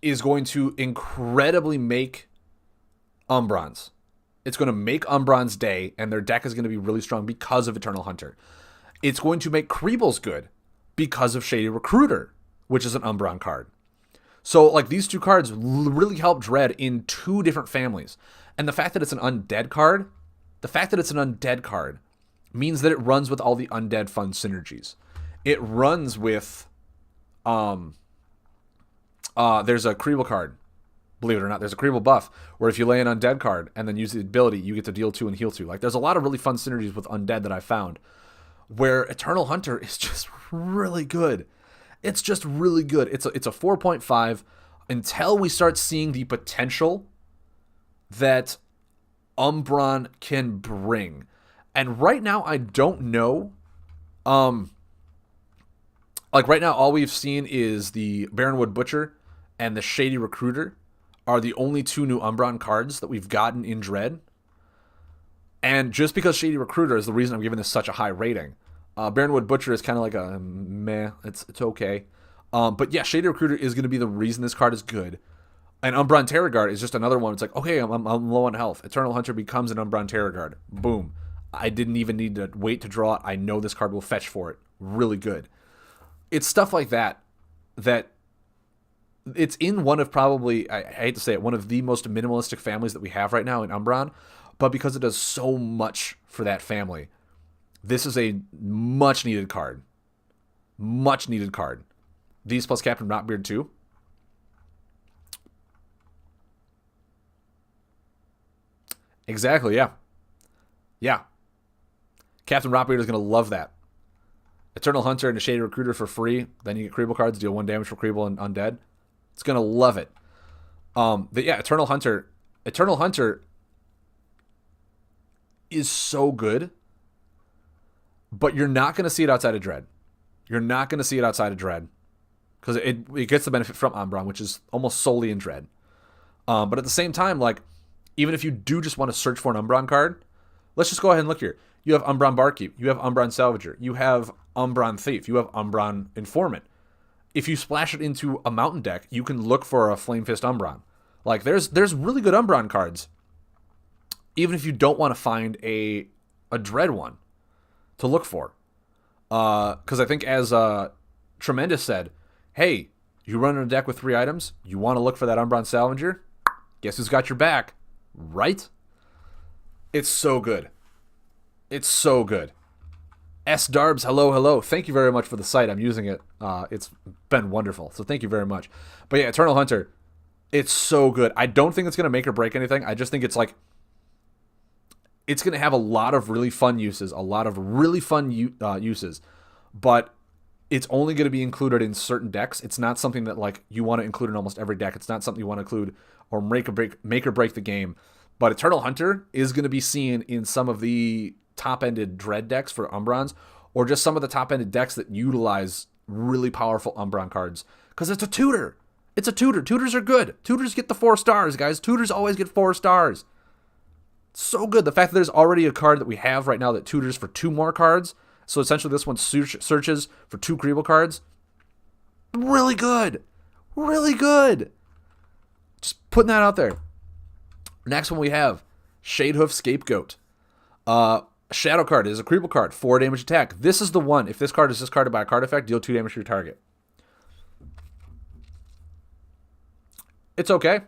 is going to incredibly make Umbrans. It's going to make Umbran's day, and their deck is going to be really strong because of Eternal Hunter. It's going to make Kreebles good because of Shady Recruiter, which is an Umbran card. So, like, these two cards really help Dread in 2 different families. And the fact that it's an undead card, means that it runs with all the undead fun synergies. It runs with, there's a Kreeble card. Believe it or not, there's a Kreeble buff where if you lay an undead card and then use the ability, you get to deal 2 and heal 2. Like, there's a lot of really fun synergies with undead that I found where Eternal Hunter is just really good. It's just really good. It's a 4.5 until we start seeing the potential that Umbran can bring. And right now, I don't know. Like, right now, all we've seen is the Barrenwood Butcher and the Shady Recruiter are the only 2 new Umbran cards that we've gotten in Dread. And just because Shady Recruiter is the reason I'm giving this such a high rating. Barrenwood Butcher is kind of like a meh. It's okay. But yeah, Shady Recruiter is going to be the reason this card is good. And Umbran Terror Guard is just another one. It's like, okay, I'm low on health. Eternal Hunter becomes an Umbran Terror Guard. Boom. I didn't even need to wait to draw it. I know this card will fetch for it. Really good. It's stuff like that it's in one of probably, I hate to say it, one of the most minimalistic families that we have right now in Umbran, but because it does so much for that family, this is a much needed card. These plus Captain Rotbeard too. Exactly, yeah. Yeah. Captain Rotbeard is going to love that. Eternal Hunter and a Shady Recruiter for free. Then you get Kreeble cards, deal 1 damage for Kreeble and Undead. It's going to love it. But yeah, Eternal Hunter is so good, but you're not going to see it outside of Dread. Because it gets the benefit from Umbran, which is almost solely in Dread. But at the same time, like, even if you do just want to search for an Umbran card, let's just go ahead and look here. You have Umbran Barkeep. You have Umbran Salvager. You have Umbran Thief. You have Umbran Informant. If you splash it into a mountain deck, you can look for a Flame Fist Umbran. Like, there's really good Umbran cards, even if you don't want to find a Dread one to look for. Because I think as Tremendous said, hey, you run in a deck with 3 items, you want to look for that Umbran Salvager? Guess who's got your back? Right? It's so good. S Darbs, hello. Thank you very much for the site. I'm using it. It's been wonderful. So thank you very much. But yeah, Eternal Hunter, it's so good. I don't think it's going to make or break anything. I just think it's like, it's going to have a lot of really fun uses, uses, but it's only going to be included in certain decks. It's not something that like you want to include in almost every deck. It's not something you want to include or make or break the game. But Eternal Hunter is going to be seen in some of the top-ended Dread decks for Umbrans, or just some of the top-ended decks that utilize really powerful Umbran cards. Because it's a tutor. Tutors are good. Tutors get the 4 stars, guys. Tutors always get 4 stars. So good. The fact that there's already a card that we have right now that tutors for 2 more cards. So essentially this one searches for 2 Kreeble cards. Really good. Just putting that out there. Next one we have Shadehoof Scapegoat. Shadow card is a Kreeble card, 4 damage attack. This is the one. If this card is discarded by a card effect, deal 2 damage to your target. It's okay.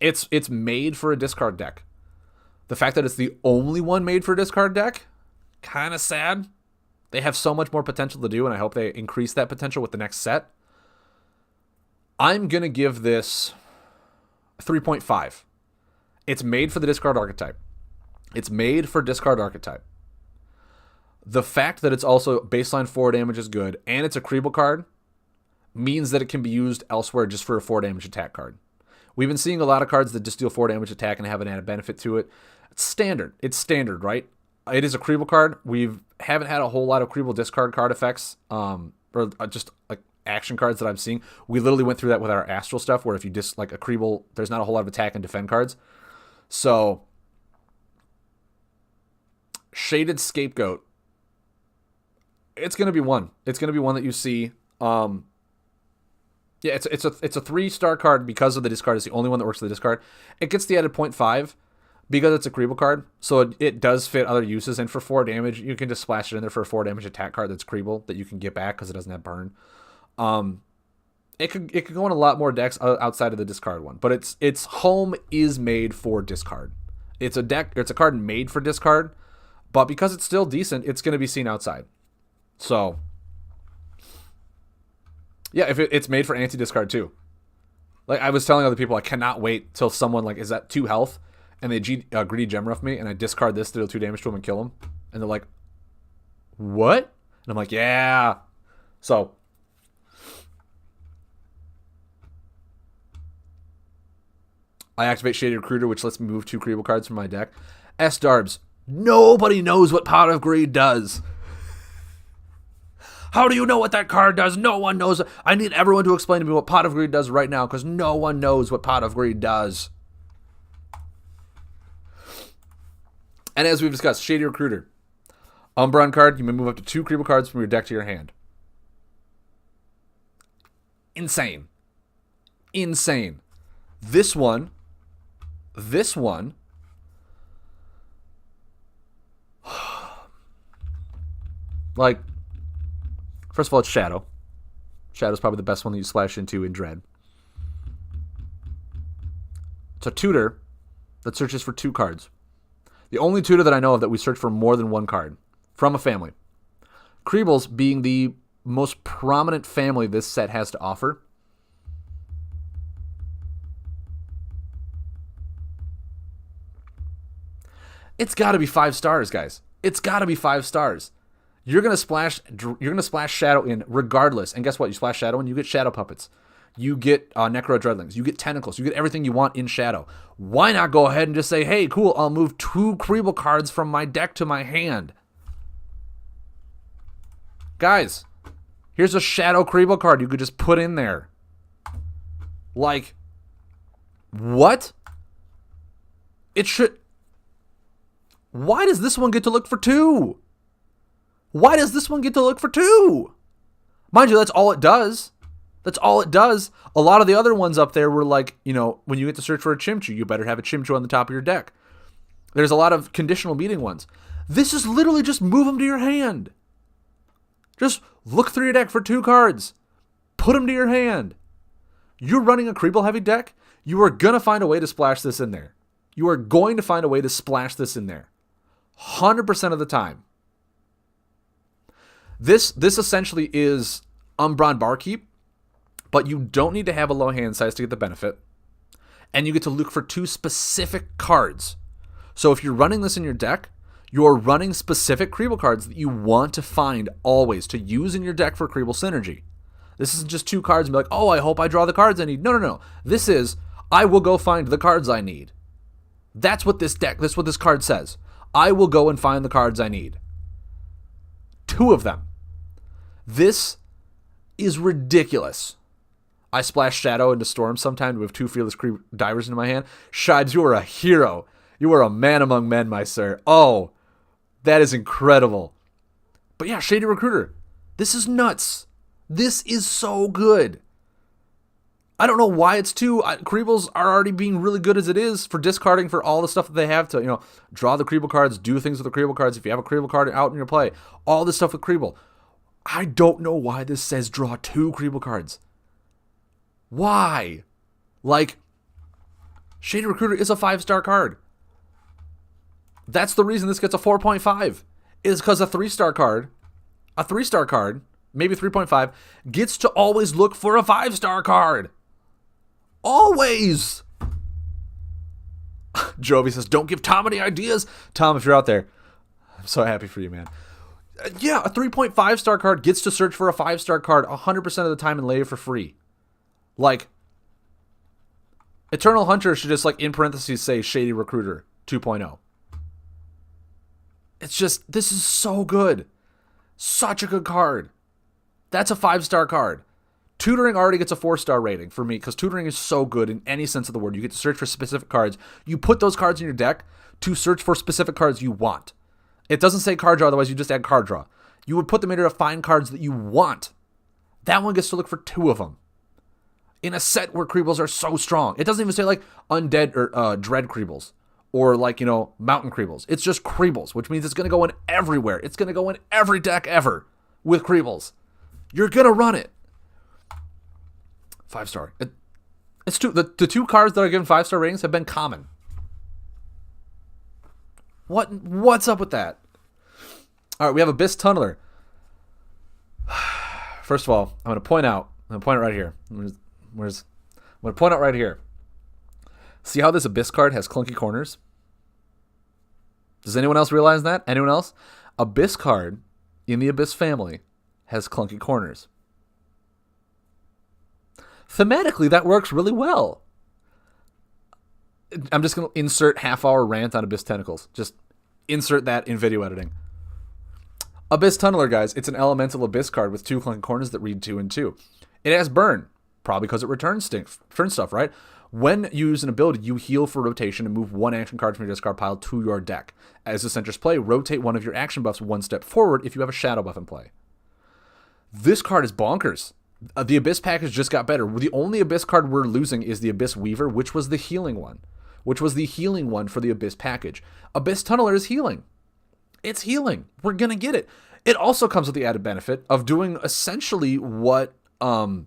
It's made for a discard deck. The fact that it's the only one made for a discard deck, kind of sad. They have so much more potential to do, and I hope they increase that potential with the next set. I'm going to give this 3.5. It's made for the discard archetype. The fact that it's also baseline 4 damage is good, and it's a Kreeble card, means that it can be used elsewhere just for a 4 damage attack card, We've been seeing a lot of cards that just deal 4 damage attack and have an added benefit to it. It's standard. It's standard, right? It is a Kriebel card. We haven't had a whole lot of Kriebel discard card effects, or just like action cards that I'm seeing. We literally went through that with our Astral stuff, where if you like a Kriebel, there's not a whole lot of attack and defend cards. So, Shaded Scapegoat. It's gonna be one. It's gonna be one that you see. Yeah, it's a 3-star card because of the discard. It's the only one that works for the discard. It gets the added 0.5 because it's a Kriebel card, so it does fit other uses. And for 4 damage, you can just splash it in there for a 4 damage attack card that's Kriebel that you can get back because it doesn't have burn. It could go in a lot more decks outside of the discard one, but its home is made for discard. It's a card made for discard, but because it's still decent, it's going to be seen outside. So, yeah, if it's made for anti-discard too. Like I was telling other people, I cannot wait till someone like is at 2 health and they greedy gem rough me and I discard this to deal 2 damage to them and kill them, and they're like, "What?" And I'm like, "Yeah." So, I activate Shady Recruiter, which lets me move 2 Kriebel cards from my deck. S-Darbs. Nobody knows what Pot of Greed does. How do you know what that card does? No one knows. I need everyone to explain to me what Pot of Greed does right now, because no one knows what Pot of Greed does. And as we've discussed, Shady Recruiter. Umbron card, you may move up to 2 Kriebel cards from your deck to your hand. Insane. Insane. This one, like, first of all, it's Shadow. Shadow's probably the best one that you splash into in Dread. It's a tutor that searches for 2 cards. The only tutor that I know of that we search for more than 1 card from a family. Kriebels being the most prominent family this set has to offer. It's got to be 5 stars, guys. It's got to be 5 stars. You're gonna splash Shadow in regardless, and guess what? You splash Shadow in, you get Shadow Puppets, you get Necro Dreadlings, you get Tentacles, you get everything you want in Shadow. Why not go ahead and just say, "Hey, cool, I'll move 2 Kriebel cards from my deck to my hand." Guys, here's a Shadow Kriebel card you could just put in there. Like, what? It should. Why does this one get to look for 2? Why does this one get to look for 2? Mind you, that's all it does. That's all it does. A lot of the other ones up there were like, when you get to search for a Chimchu, you better have a Chimchu on the top of your deck. There's a lot of conditional meeting ones. This is literally just move them to your hand. Just look through your deck for 2 cards. Put them to your hand. You're running a Kriebel heavy deck, you are going to find a way to splash this in there. You are going to find a way to splash this in there. 100% of the time. This essentially is Umbron Barkeep, but you don't need to have a low hand size to get the benefit. And you get to look for 2 specific cards. So if you're running this in your deck, you're running specific Kriebel cards that you want to find always to use in your deck for Kriebel synergy. This isn't just 2 cards and be like, "Oh, I hope I draw the cards I need." No. This is, I will go find the cards I need. That's what this card says. I will go and find the cards I need. 2 of them. This is ridiculous. I splash Shadow into Storm sometime with 2 Fearless Divers into my hand. Shibes, you are a hero. You are a man among men, my sir. Oh, that is incredible. But yeah, Shady Recruiter. This is nuts. This is so good. I don't know why it's 2. Kriebels are already being really good as it is for discarding for all the stuff that they have to, draw the Kriebel cards, do things with the Kriebel cards. If you have a Kriebel card out in your play, all this stuff with Kriebel. I don't know why this says draw 2 Kriebel cards. Why? Like, Shady Recruiter is a 5-star card. That's the reason this gets a 4.5. Is because a 3-star card, maybe 3.5, gets to always look for a 5-star card. Always. Jovi says, "Don't give Tom any ideas." Tom, if you're out there, I'm so happy for you, man. Yeah, a 3.5-star card gets to search for a 5-star card 100% of the time and lay it for free. Like, Eternal Hunter should just like in parentheses say Shady Recruiter 2.0. It's just, this is so good. Such a good card. That's a 5-star card. Tutoring already gets a 4-star rating for me because tutoring is so good in any sense of the word. You get to search for specific cards. You put those cards in your deck to search for specific cards you want. It doesn't say card draw, otherwise you just add card draw. You would put them in there to find cards that you want. That one gets to look for 2 of them. In a set where Creebles are so strong. It doesn't even say like Undead or Dread Creebles. Or like, Mountain Creebles. It's just Creebles, which means it's going to go in everywhere. It's going to go in every deck ever with Creebles. You're going to run it. 5-star. It's two. The 2 cards that are given 5-star ratings have been common. What's up with that? All right, we have Abyss Tunneler. First of all, I'm going to point it right here. I'm going to point out right here. See how this Abyss card has clunky corners? Does anyone else realize that? Anyone else? Abyss card in the Abyss family has clunky corners. Thematically, that works really well. I'm just going to insert half-hour rant on Abyss Tentacles. Just insert that in video editing. Abyss Tunneler, guys. It's an elemental Abyss card with 2 clunky corners that read 2 and 2. It has burn, probably because it returns stuff, right? When you use an ability, you heal for rotation and move 1 action card from your discard pile to your deck. As the center's play, rotate one of your action buffs 1 step forward if you have a shadow buff in play. This card is bonkers. The Abyss package just got better. The only Abyss card we're losing is the Abyss Weaver, which was the healing one. For the Abyss package. Abyss Tunneler is healing. It's healing. We're going to get it. It also comes with the added benefit of doing essentially what the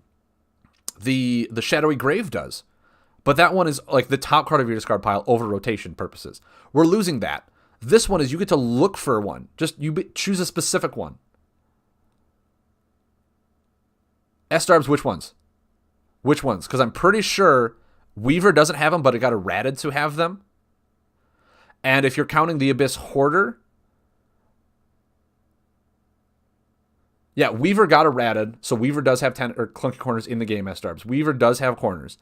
Shadowy Grave does. But that one is like the top card of your discard pile over rotation purposes. We're losing that. This one is you get to look for one. Just choose a specific one. S-Darbs, which ones? Which ones? Because I'm pretty sure Weaver doesn't have them, but it got errated to have them. And if you're counting the Abyss Hoarder, yeah, Weaver got errated, so Weaver does have clunky corners in the game, S-Darbs. Weaver does have corners.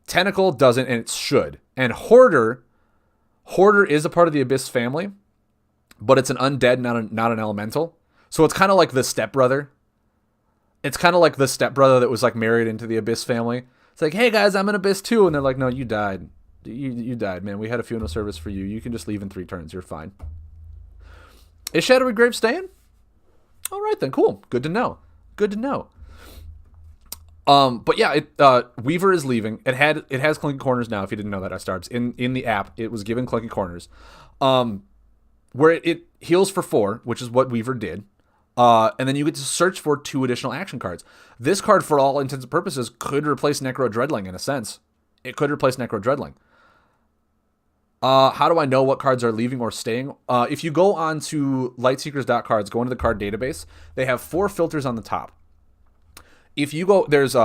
Tentacle doesn't, and it should. And Hoarder is a part of the Abyss family, but it's an undead, not an elemental. So it's kind of like the stepbrother. It's kind of like the stepbrother that was like married into the Abyss family. It's like, hey guys, I'm an Abyss too. And they're like, no, you died. You died, man. We had a funeral service for you. You can just leave in 3 turns. You're fine. Is Shadowy Grave staying? All right then, cool. Good to know. But yeah, Weaver is leaving. It has clunky corners now. If you didn't know that, S-Darbs in the app, it was given clunky corners, where it heals for 4, which is what Weaver did. And then you get to search for 2 additional action cards. This card, for all intents and purposes, could replace Necro Dreadling in a sense. It could replace Necro Dreadling. How do I know what cards are leaving or staying? If you go on to lightseekers.cards, go into the card database, they have 4 filters on the top. If you go, there's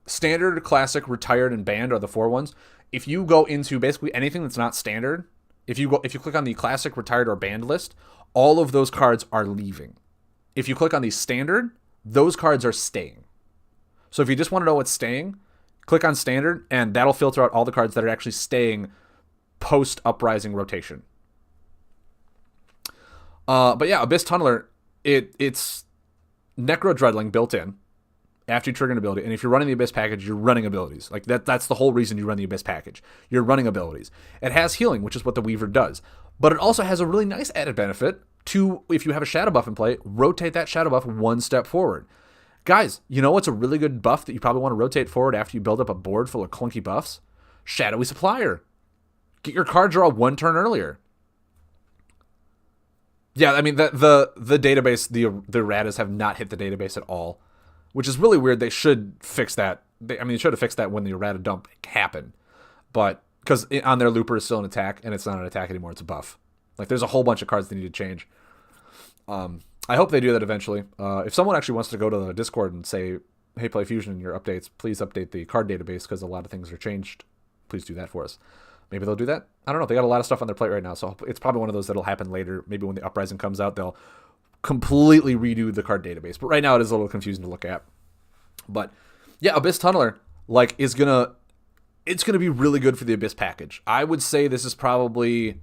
standard, classic, retired, and banned are the 4 ones. If you go into basically anything that's not standard, if you click on the classic, retired, or banned list, all of those cards are leaving. If you click on the standard, those cards are staying. So if you just want to know what's staying, click on standard, and that'll filter out all the cards that are actually staying post Uprising rotation. But yeah, Abyss Tunneler, it's Necro Dreadling built in after you trigger an ability. And if you're running the Abyss package, you're running abilities. Like that's the whole reason you run the Abyss package. You're running abilities. It has healing, which is what the Weaver does. But it also has a really nice added benefit to, if you have a shadow buff in play, rotate that shadow buff 1 step forward. Guys, you know what's a really good buff that you probably want to rotate forward after you build up a board full of clunky buffs? Shadowy Supplier. Get your card draw 1 turn earlier. Yeah, I mean, the database, the erratas have not hit the database at all, which is really weird. They should fix that. They should have fixed that when the errata dump happened. But, because on their looper is still an attack, and it's not an attack anymore, it's a buff. Like, there's a whole bunch of cards they need to change. I hope they do that eventually. If someone actually wants to go to the Discord and say, hey, Play Fusion, in your updates, please update the card database because a lot of things are changed. Please do that for us. Maybe they'll do that. I don't know. They got a lot of stuff on their plate right now, so it's probably one of those that'll happen later. Maybe when the Uprising comes out, they'll completely redo the card database. But right now, it is a little confusing to look at. But yeah, Abyss Tunneler is gonna it's going to be really good for the Abyss package. I would say this is probably...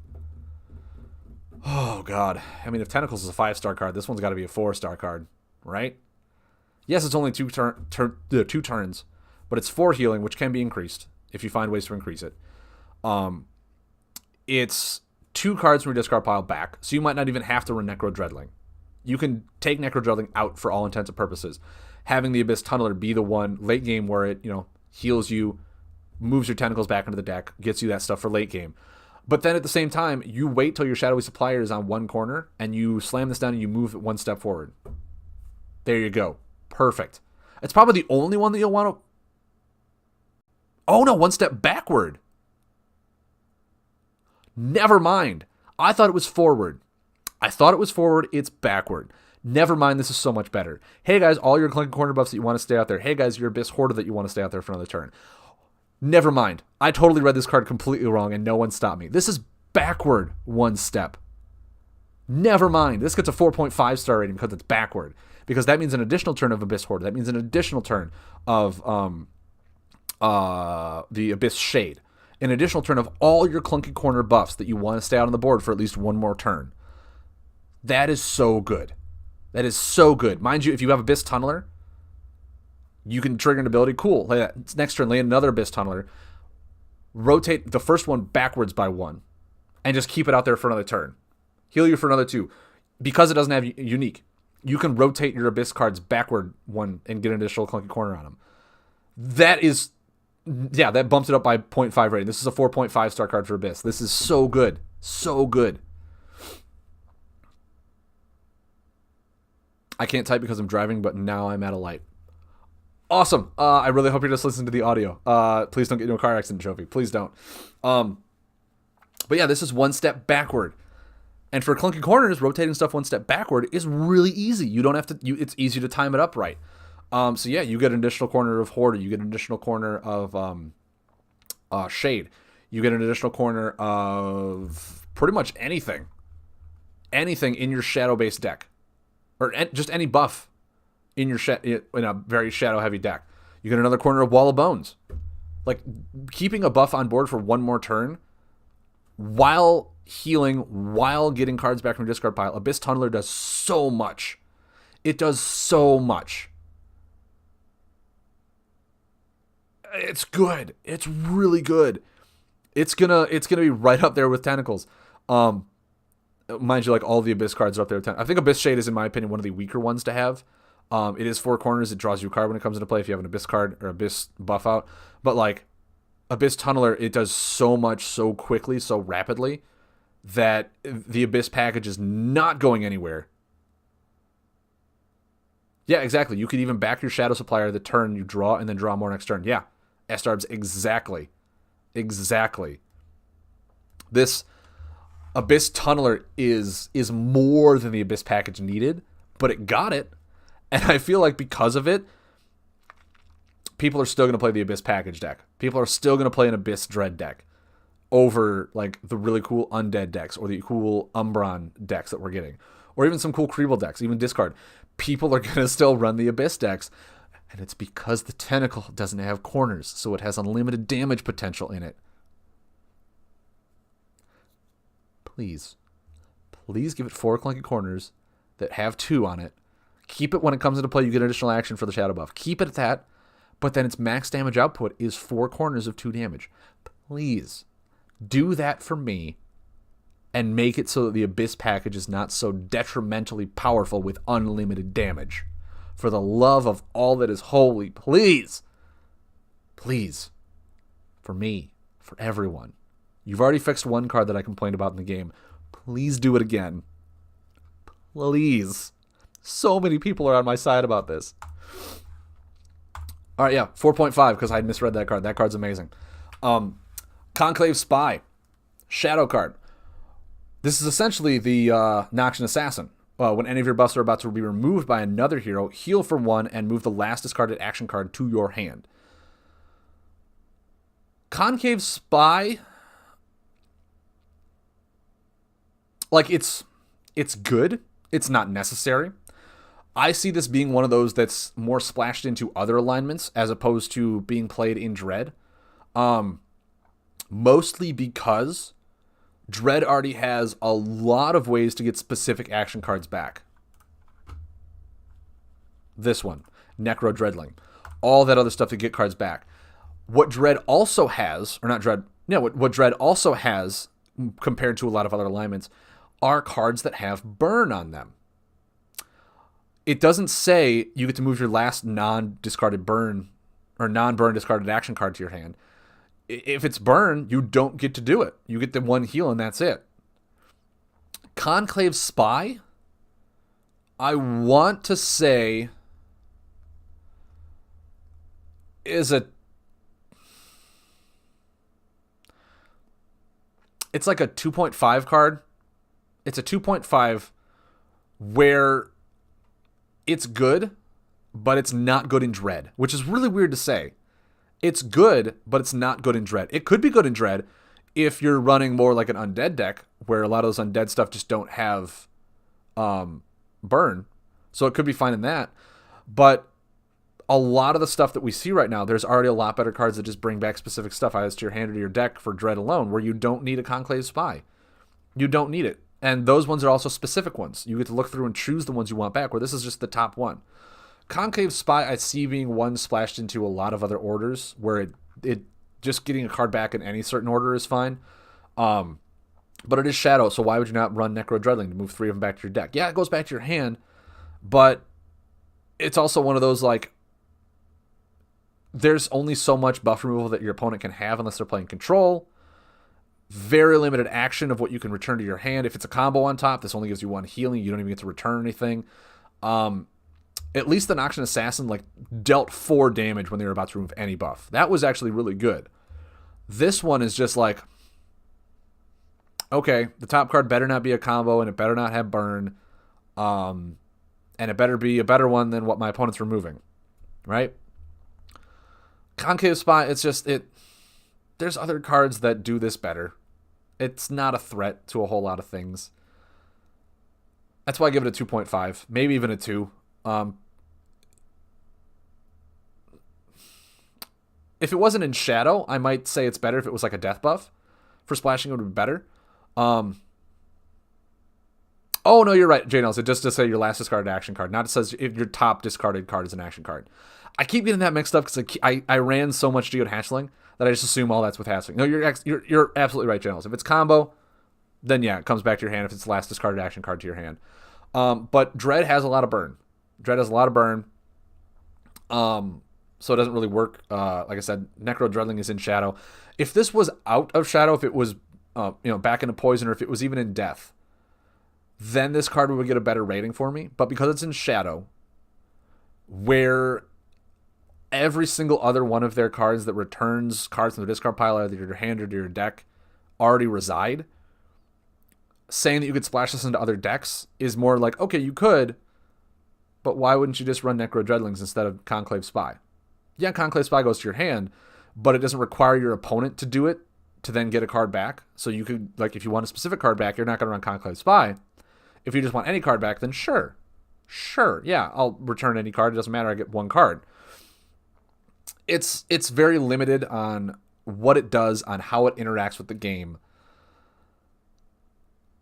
Oh, God. I mean, if Tentacles is a 5-star card, this one's got to be a 4-star card, right? Yes, it's only two turns, but it's 4 healing, which can be increased if you find ways to increase it. It's 2 cards from your discard pile back, so you might not even have to run Necro Dreadling. You can take Necro Dreadling out for all intents and purposes. Having the Abyss Tunneler be the one late game where it, heals you, moves your Tentacles back into the deck, gets you that stuff for late game. But then at the same time, you wait till your Shadowy Supplier is on one corner, and you slam this down and you move it 1 step forward. There you go. Perfect. It's probably the only one that you'll want to... Oh no, 1 step backward. Never mind. I thought it was forward. It's backward. Never mind, this is so much better. Hey guys, all your Clunky Corner buffs that you want to stay out there. Hey guys, your Abyss Hoarder that you want to stay out there for another turn. Never mind. I totally read this card completely wrong and no one stopped me. This is backward 1 step. Never mind. This gets a 4.5 star rating because it's backward. Because that means an additional turn of Abyss Hoarder. That means an additional turn of the Abyss Shade. An additional turn of all your Clunky Corner buffs that you want to stay out on the board for at least 1 more turn. That is so good. That is so good. Mind you, if you have Abyss Tunneler, you can trigger an ability. Cool. Next turn, lay another Abyss Tunneler. Rotate the first one backwards by 1. And just keep it out there for another turn. Heal you for another 2. Because it doesn't have unique, you can rotate your Abyss cards backward 1 and get an additional Clunky Corner on them. That bumps it up by 0.5 rating. This is a 4.5 star card for Abyss. This is so good. So good. I can't type because I'm driving, but now I'm at a light. Awesome. I really hope you're just listening to the audio. Please don't get into a car accident, Trophy. Please don't. But yeah, this is 1 step backward. And for Clunky Corners, rotating stuff 1 step backward is really easy. You don't have to. It's easy to time it up right. So yeah, you get an additional corner of Hoarder. You get an additional corner of Shade. You get an additional corner of pretty much anything. Anything in your shadow-based deck. Or just any buff in your in a very shadow-heavy deck. You get another corner of Wall of Bones. Like, keeping a buff on board for 1 more turn while healing, while getting cards back from your discard pile. Abyss Tunneler does so much. It does so much. It's good. It's really good. It's gonna be right up there with Tentacles. Mind you, like, all the Abyss cards are up there with I think Abyss Shade is, in my opinion, one of the weaker ones to have. It is 4 corners. It draws you a card when it comes into play if you have an Abyss card or Abyss buff out. But, like, Abyss Tunneler, it does so much so quickly, so rapidly, that the Abyss package is not going anywhere. Yeah, exactly. You could even back your Shadow Supplier the turn you draw and then draw more next turn. Yeah, S-Darbs, exactly. Exactly. This Abyss Tunneler is more than the Abyss package needed, but it got it. And I feel like because of it, people are still going to play the Abyss package deck. People are still going to play an Abyss Dread deck over, like, the really cool Undead decks or the cool Umbron decks that we're getting. Or even some cool Creeble decks, even discard. People are going to still run the Abyss decks. And it's because the Tentacle doesn't have corners, so it has unlimited damage potential in it. Please give it 4 Clunky Corners that have 2 on it. Keep it when it comes into play. You get additional action for the Shadow buff. Keep it at that. But then its max damage output is 4 corners of 2 damage. Please do that for me and make it so that the Abyss package is not so detrimentally powerful with unlimited damage. For the love of all that is holy, please. Please. For me. For everyone. You've already fixed 1 card that I complained about in the game. Please do it again. Please. So many people are on my side about this. All right, yeah, 4.5 because I misread that card. That card's amazing. Conclave Spy. Shadow card. This is essentially the Noxian Assassin. When any of your buffs are about to be removed by another hero, heal for 1 and move the last discarded action card to your hand. Concave Spy... Like, it's good. It's not necessary. I see this being one of those that's more splashed into other alignments as opposed to being played in Dread. Mostly because Dread already has a lot of ways to get specific action cards back. This one, Necro Dreadling. All that other stuff to get cards back. What Dread also has, or not Dread, no, what Dread also has, compared to a lot of other alignments, are cards that have burn on them. It doesn't say you get to move your last non-discarded burn or non-burn discarded action card to your hand. If it's burn, you don't get to do it. You get the one heal and that's it. Conclave Spy, I want to say, it's like a 2.5 card. It's a 2.5 where it's good, but it's not good in Dread, which is really weird to say. It's good, but it's not good in Dread. It could be good in Dread if you're running more like an undead deck, where a lot of those undead stuff just don't have burn. So it could be fine in that. But a lot of the stuff that we see right now, there's already a lot better cards that just bring back specific stuff either to your hand or to your deck for Dread alone, where you don't need a Conclave Spy. You don't need it. And those ones are also specific ones. You get to look through and choose the ones you want back, where this is just the top one. Conclave Spy, I see being one splashed into a lot of other orders, where it just getting a card back in any certain order is fine. But it is Shadow, so why would you not run Necro Dreadling to move 3 of them back to your deck? Yeah, it goes back to your hand, but it's also one of those, like, there's only so much buff removal that your opponent can have unless they're playing control. Very limited action of what you can return to your hand. If it's a combo on top, this only gives you 1 healing. You don't even get to return anything. At least the Noxian Assassin dealt 4 damage when they were about to remove any buff. That was actually really good. This one is just like, okay, the top card better not be a combo, and it better not have burn, and it better be a better one than what my opponent's removing, right? Conclave Spy, it's just, there's other cards that do this better. It's not a threat to a whole lot of things. That's why I give it a 2.5, maybe even a 2. If it wasn't in Shadow, I might say it's better if it was like a death buff. For splashing, it would be better. Oh, no, you're right, JNLs. It just does say your last discarded action card. Not it says if your top discarded card is an action card. I keep getting that mixed up because I ran so much Geode Hatchling that I just assume all that's with Hatchling. No, you're absolutely right, JNLs. If it's combo, then yeah, it comes back to your hand if it's the last discarded action card to your hand. But Dread has a lot of burn. So it doesn't really work. Like I said, Necro Dreadling is in Shadow. If this was out of Shadow, if it was back into Poison, or if it was even in Death, then this card would get a better rating for me. But because it's in Shadow, where every single other one of their cards that returns cards from the discard pile, either to your hand or to your deck, already reside, saying that you could splash this into other decks is more like, okay, you could, but why wouldn't you just run Necro Dreadlings instead of Conclave Spy? Yeah, Conclave Spy goes to your hand, but it doesn't require your opponent to do it to then get a card back. So you could, if you want a specific card back, you're not going to run Conclave Spy. If you just want any card back, then sure, yeah, I'll return any card. It doesn't matter, I get 1 card. It's very limited on what it does, on how it interacts with the game.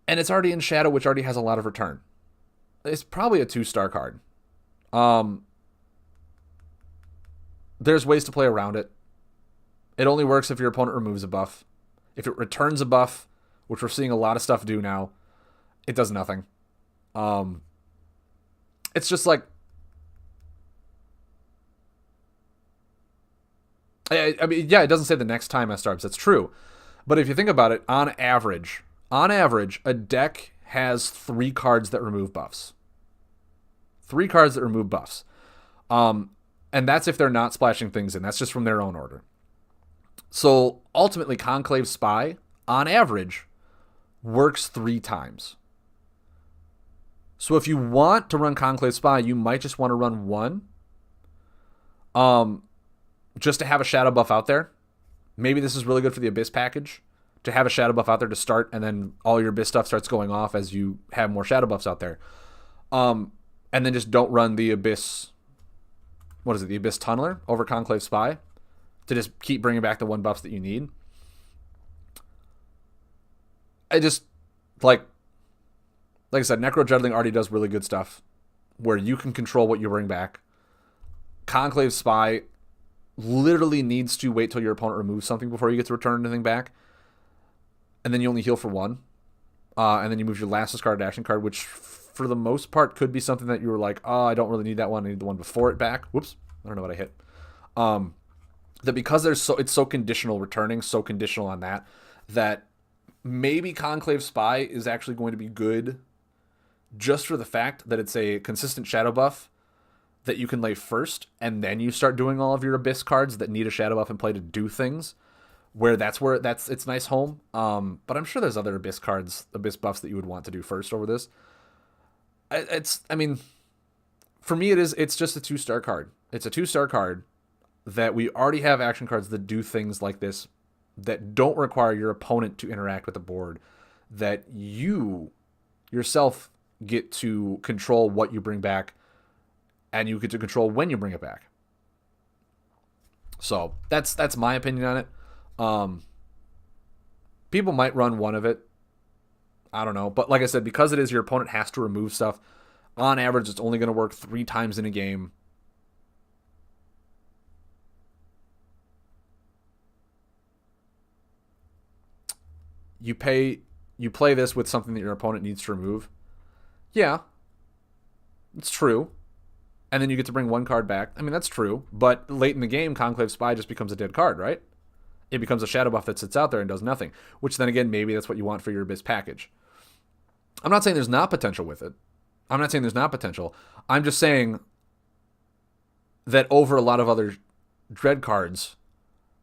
And it's already in Shadow, which already has a lot of return. It's probably a 2-star card. There's ways to play around it. It only works if your opponent removes a buff. If it returns a buff, which we're seeing a lot of stuff do now, it does nothing. It's just like, I mean, yeah, it doesn't say the next time I start. That's true. But if you think about it, on average, a deck has 3 cards that remove buffs. 3 cards that remove buffs. And that's if they're not splashing things in. That's just from their own order. So ultimately, Conclave Spy, on average, works 3 times. So if you want to run Conclave Spy, you might just want to run 1. Just to have a shadow buff out there. Maybe this is really good for the Abyss package, to have a shadow buff out there to start, and then all your Abyss stuff starts going off as you have more shadow buffs out there. And then just don't run the Abyss, the Abyss Tunneler over Conclave Spy. to just keep bringing back the 1 buffs that you need. I just, like I said, Necro Dreadling already does really good stuff where you can control what you bring back. Conclave Spy literally needs to wait till your opponent removes something before you get to return anything back. And then you only heal for 1. And then you move your last discarded action card, which for the most part could be something that you were like, oh, I don't really need that one. I need the one before it back. Whoops. I don't know what I hit. That because it's so conditional returning, so conditional on that maybe Conclave Spy is actually going to be good just for the fact that it's a consistent shadow buff that you can lay first, and then you start doing all of your Abyss cards that need a shadow buff in play to do things. That's its nice home. But I'm sure there's other Abyss cards, Abyss buffs that you would want to do first over this. For me, it's just a 2-star card. It's a 2-star card that we already have action cards that do things like this that don't require your opponent to interact with the board, that you yourself get to control what you bring back, and you get to control when you bring it back. So that's my opinion on it. People might run one of it. I don't know. But like I said, because it is your opponent has to remove stuff, on average, it's only going to work 3 times in a game. You play this with something that your opponent needs to remove. Yeah, it's true. And then you get to bring 1 card back. I mean, that's true. But late in the game, Conclave Spy just becomes a dead card, right? It becomes a shadow buff that sits out there and does nothing. Which then again, maybe that's what you want for your Abyss package. I'm not saying there's not potential with it. I'm just saying that over a lot of other Dread cards,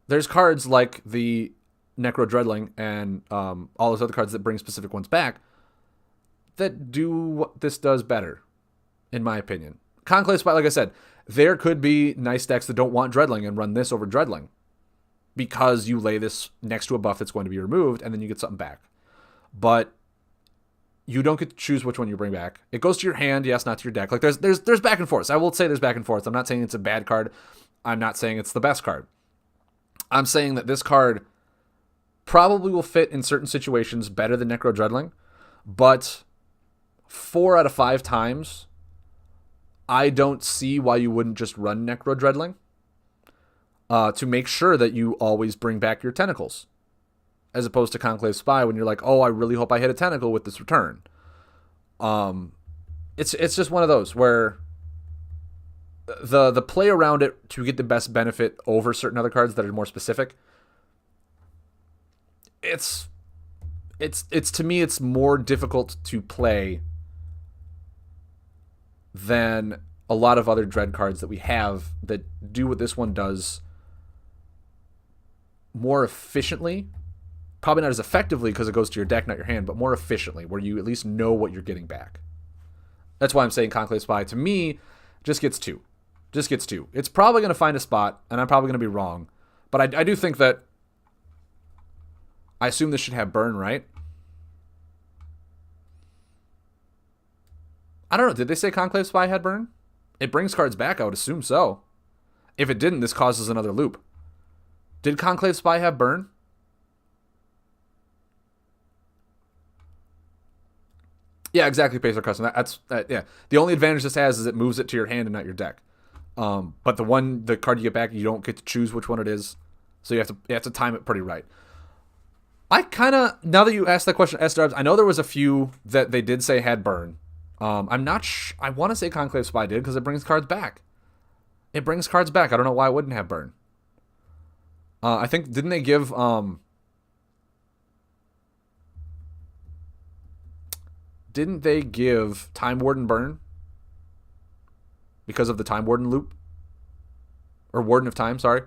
there's cards like the Necro Dreadling and all those other cards that bring specific ones back that do what this does better, in my opinion. Conclave Spy, like I said, there could be nice decks that don't want Dreadling and run this over Dreadling because you lay this next to a buff that's going to be removed and then you get something back. But you don't get to choose which one you bring back. It goes to your hand, yes, not to your deck. Like there's back and forth. I will say there's back and forth. I'm not saying it's a bad card. I'm not saying it's the best card. I'm saying that this card probably will fit in certain situations better than Necro Dreadling, but 4 out of 5 times, I don't see why you wouldn't just run Necro Dreadling to make sure that you always bring back your tentacles, as opposed to Conclave Spy when you're like, oh, I really hope I hit a tentacle with this return. It's just one of those where the play around it to get the best benefit over certain other cards that are more specific. It's to me, it's more difficult to play than a lot of other Dread cards that we have that do what this one does more efficiently. Probably not as effectively because it goes to your deck, not your hand, but more efficiently, where you at least know what you're getting back. That's why I'm saying Conclave Spy, to me, just gets 2. It's probably going to find a spot, and I'm probably going to be wrong. But I do think that, I assume this should have burn, right? I don't know. Did they say Conclave Spy had burn? It brings cards back, I would assume so. If it didn't, this causes another loop. Did Conclave Spy have burn? Yeah, exactly, Pacer Custom. Yeah. The only advantage this has is it moves it to your hand and not your deck. But the card you get back, you don't get to choose which one it is. So you have to time it pretty right. I kind of, now that you asked that question, S-Dubs, I know there was a few that they did say had burn. I'm not I want to say Conclave Spy did because it brings cards back. I don't know why it wouldn't have burn. I think, didn't they give, Time Warden burn? Because of the Time Warden loop? Or Warden of Time, sorry.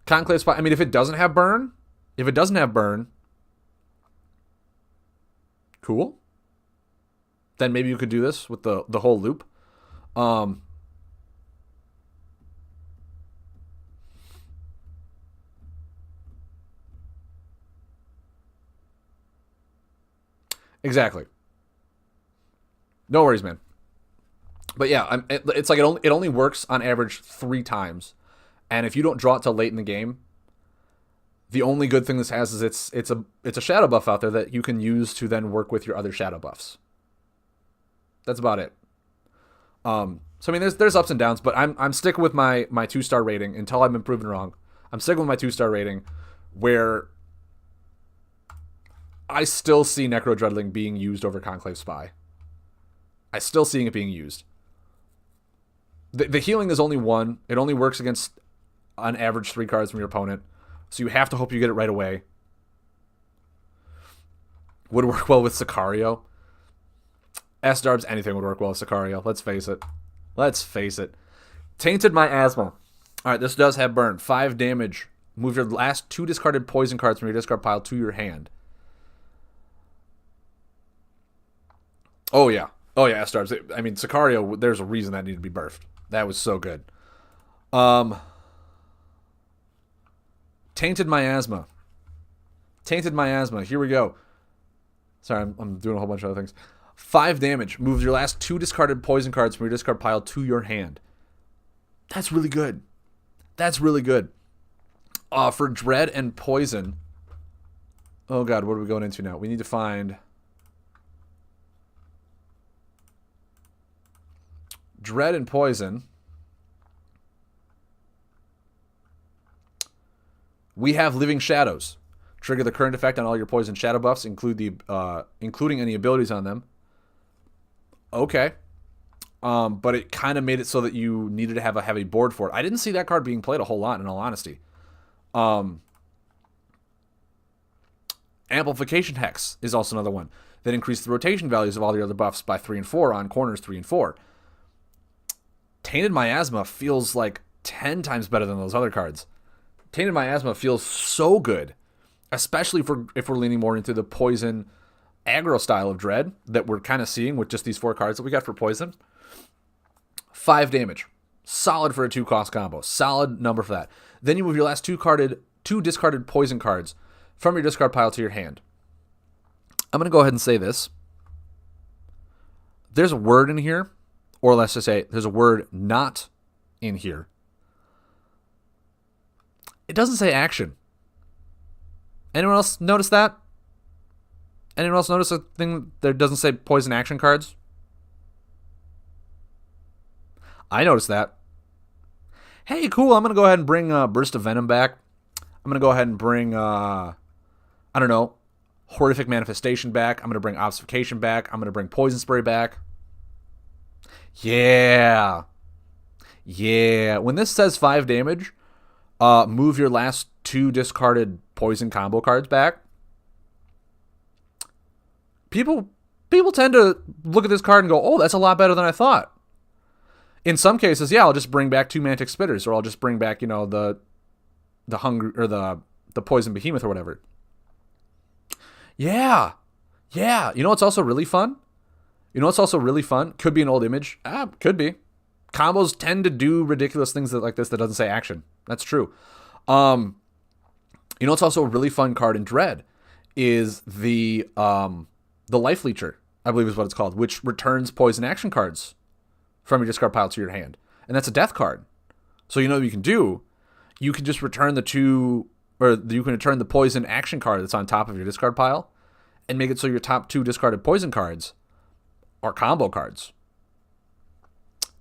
Conclave Spy, I mean, if it doesn't have burn, cool. Then maybe you could do this with the whole loop. Exactly. No worries, man. But yeah, it's like it only works on average 3 times. And if you don't draw it till late in the game, the only good thing this has is it's a shadow buff out there that you can use to then work with your other shadow buffs. That's about it. So I mean, there's ups and downs, but I'm sticking with my 2-star rating until I've been proven wrong. I'm sticking with my 2-star rating, where I still see Necro Dreadling being used over Conclave Spy. I still seeing it being used. The healing is only 1. It only works against on average 3 cards from your opponent, so you have to hope you get it right away. Would work well with Sicario. S-Darbs, anything would work well with Sicario. Let's face it. Let's face it. Tainted Miasma. Alright, this does have burn. 5 damage. Move your last 2 discarded poison cards from your discard pile to your hand. Oh, yeah. Oh, yeah, S-Darbs. I mean, Sicario, there's a reason that needed to be birthed. That was so good. Tainted Miasma. Tainted Miasma. Here we go. Sorry, I'm doing a whole bunch of other things. 5 damage. Move your last 2 discarded poison cards from your discard pile to your hand. That's really good. That's really good. For Dread and Poison. Oh, God, what are we going into now? We need to find Dread and Poison. We have Living Shadows. Trigger the current effect on all your poison shadow buffs, including any abilities on them. Okay. But it kind of made it so that you needed to have a heavy board for it. I didn't see that card being played a whole lot, in all honesty. Amplification Hex is also another one that increased the rotation values of all the other buffs by 3 and 4 on corners 3 and 4. Tainted Miasma feels like 10 times better than those other cards. Tainted Miasma feels so good, especially if we're leaning more into the poison aggro style of Dread that we're kind of seeing with just these 4 cards that we got for poison. 5 damage. Solid for a 2-cost combo. Solid number for that. Then you move your last 2 discarded poison cards from your discard pile to your hand. I'm going to go ahead and say this. There's a word in here, or let's just say there's a word not in here. It doesn't say action. Anyone else notice that? Anyone else notice a thing that doesn't say poison action cards? I noticed that. Hey, cool. I'm going to go ahead and bring Burst of Venom back. I'm going to go ahead and bring, Horrific Manifestation back. I'm going to bring Obfuscation back. I'm going to bring Poison Spray back. Yeah. Yeah. When this says 5 damage, move your last 2 discarded poison combo cards back. People tend to look at this card and go, oh, that's a lot better than I thought. In some cases, yeah, I'll just bring back 2 Mantic Spitters, or I'll just bring back, the Hungry or the Poison Behemoth or whatever. Yeah. Yeah. You know what's also really fun? Could be an old image. Could be. Combos tend to do ridiculous things like this that doesn't say action. That's true. What's also a really fun card in Dread is the Life Leecher, I believe is what it's called, which returns poison action cards from your discard pile to your hand. And that's a death card. So you know what you can do? You can just return you can return the poison action card that's on top of your discard pile and make it so your top 2 discarded poison cards are combo cards.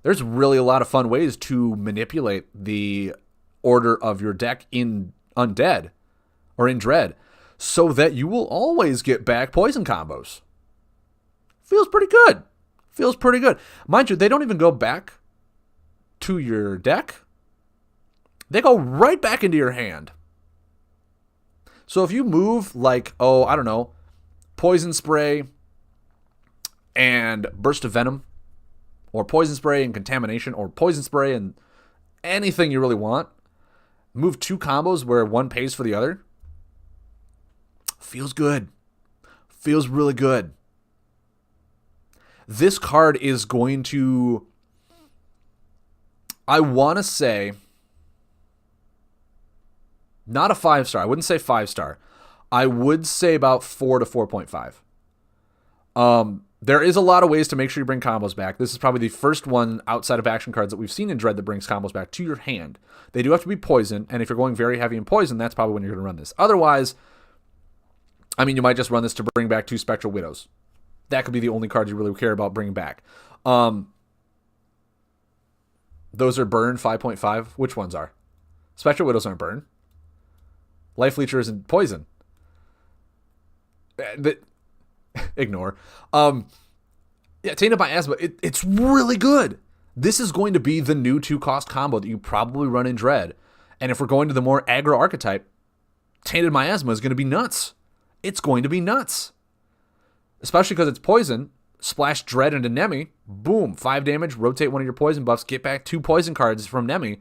There's really a lot of fun ways to manipulate the order of your deck in Undead or in Dread so that you will always get back poison combos. Feels pretty good. Mind you, they don't even go back to your deck. They go right back into your hand. So if you move Poison Spray and Burst of Venom, or Poison Spray and Contamination, or Poison Spray and anything you really want, move 2 combos where one pays for the other, feels good. Feels really good. This card is going to, I want to say, not a 5-star. I wouldn't say 5-star. I would say about 4 to 4.5. There is a lot of ways to make sure you bring combos back. This is probably the first one outside of action cards that we've seen in Dread that brings combos back to your hand. They do have to be poison, and if you're going very heavy in poison, that's probably when you're going to run this. Otherwise, I mean, you might just run this to bring back 2 Spectral Widows. That could be the only card you really care about bringing back. Those are burn 5.5. Which ones are? Spectral Widows aren't burn. Life Leecher isn't poison. Ignore. Yeah, Tainted Miasma, it's really good. This is going to be the new 2-cost combo that you probably run in Dread. And if we're going to the more aggro archetype, Tainted Miasma is going to be nuts. It's going to be nuts. Especially because it's poison. Splash Dread into Nemi. Boom. 5 damage. Rotate one of your poison buffs. Get back 2 poison cards from Nemi.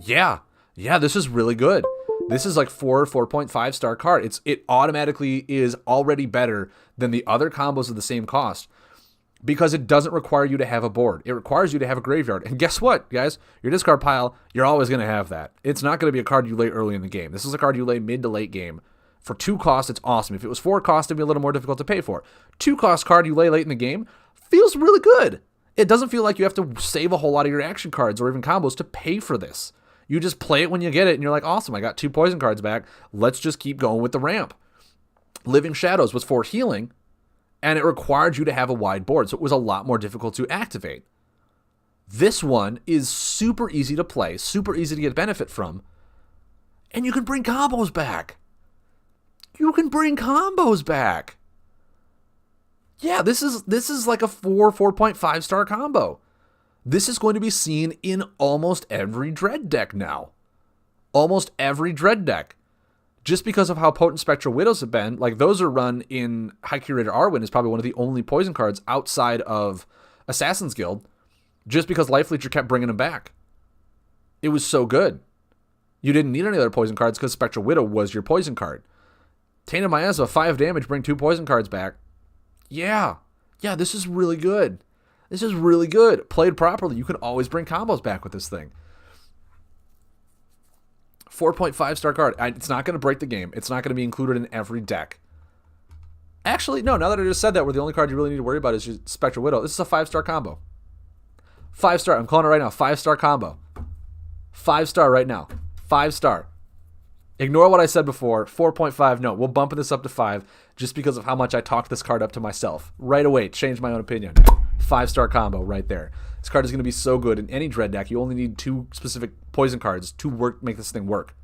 Yeah, this is really good. This is like 4.5 star card. It automatically is already better than the other combos of the same cost because it doesn't require you to have a board. It requires you to have a graveyard. And guess what, guys? Your discard pile, you're always going to have that. It's not going to be a card you lay early in the game. This is a card you lay mid to late game. For 2 costs, it's awesome. If it was 4 costs, it'd be a little more difficult to pay for. 2-cost card you lay late in the game feels really good. It doesn't feel like you have to save a whole lot of your action cards or even combos to pay for this. You just play it when you get it, and you're like, awesome, I got 2 poison cards back. Let's just keep going with the ramp. Living Shadows was for healing, and it required you to have a wide board, so it was a lot more difficult to activate. This one is super easy to play, super easy to get benefit from, and you can bring combos back. You can bring combos back. Yeah, this is like a 4.5 star combo. This is going to be seen in almost every Dread deck now. Almost every Dread deck. Just because of how potent Spectral Widows have been, like those are run in High Curator Arwen is probably one of the only poison cards outside of Assassin's Guild, just because Life Leecher kept bringing them back. It was so good. You didn't need any other poison cards because Spectral Widow was your poison card. Tainted Miasma, 5 damage, bring 2 poison cards back. Yeah, this is really good. This is really good. Played properly, you can always bring combos back with this thing. 4.5 star card. It's not going to break the game. It's not going to be included in every deck. Actually, no, now that I just said that, where the only card you really need to worry about is just Spectral Widow. This is a 5-star combo. 5-star. I'm calling it right now. 5-star combo. 5-star right now. 5-star. Ignore what I said before. 4.5. No, we'll bump this up to 5 just because of how much I talked this card up to myself. Right away. Changed my own opinion. 5-star combo right there. This card is going to be so good in any Dread deck. You only need 2 specific poison cards to make this thing work.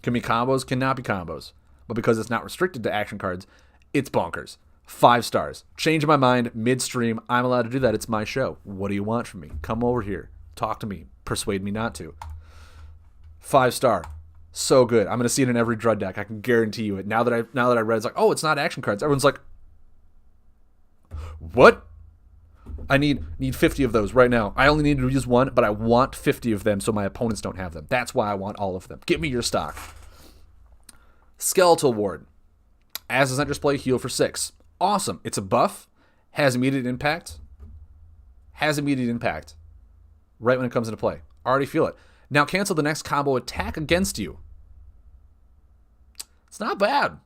Can be combos, cannot be combos. But because it's not restricted to action cards, it's bonkers. 5 stars. Change my mind midstream. I'm allowed to do that. It's my show. What do you want from me? Come over here. Talk to me. Persuade me not to. 5-star. So good. I'm going to see it in every Dread deck. I can guarantee you it. Now that I read, it's like, oh, it's not action cards. Everyone's like, what? I need 50 of those right now. I only need to use 1, but I want 50 of them so my opponents don't have them. That's why I want all of them. Give me your stock. Skeletal Ward. As does Enters Play, heal for 6. Awesome. It's a buff. Has immediate impact. Right when it comes into play. Already feel it. Now cancel the next combo attack against you. It's not bad.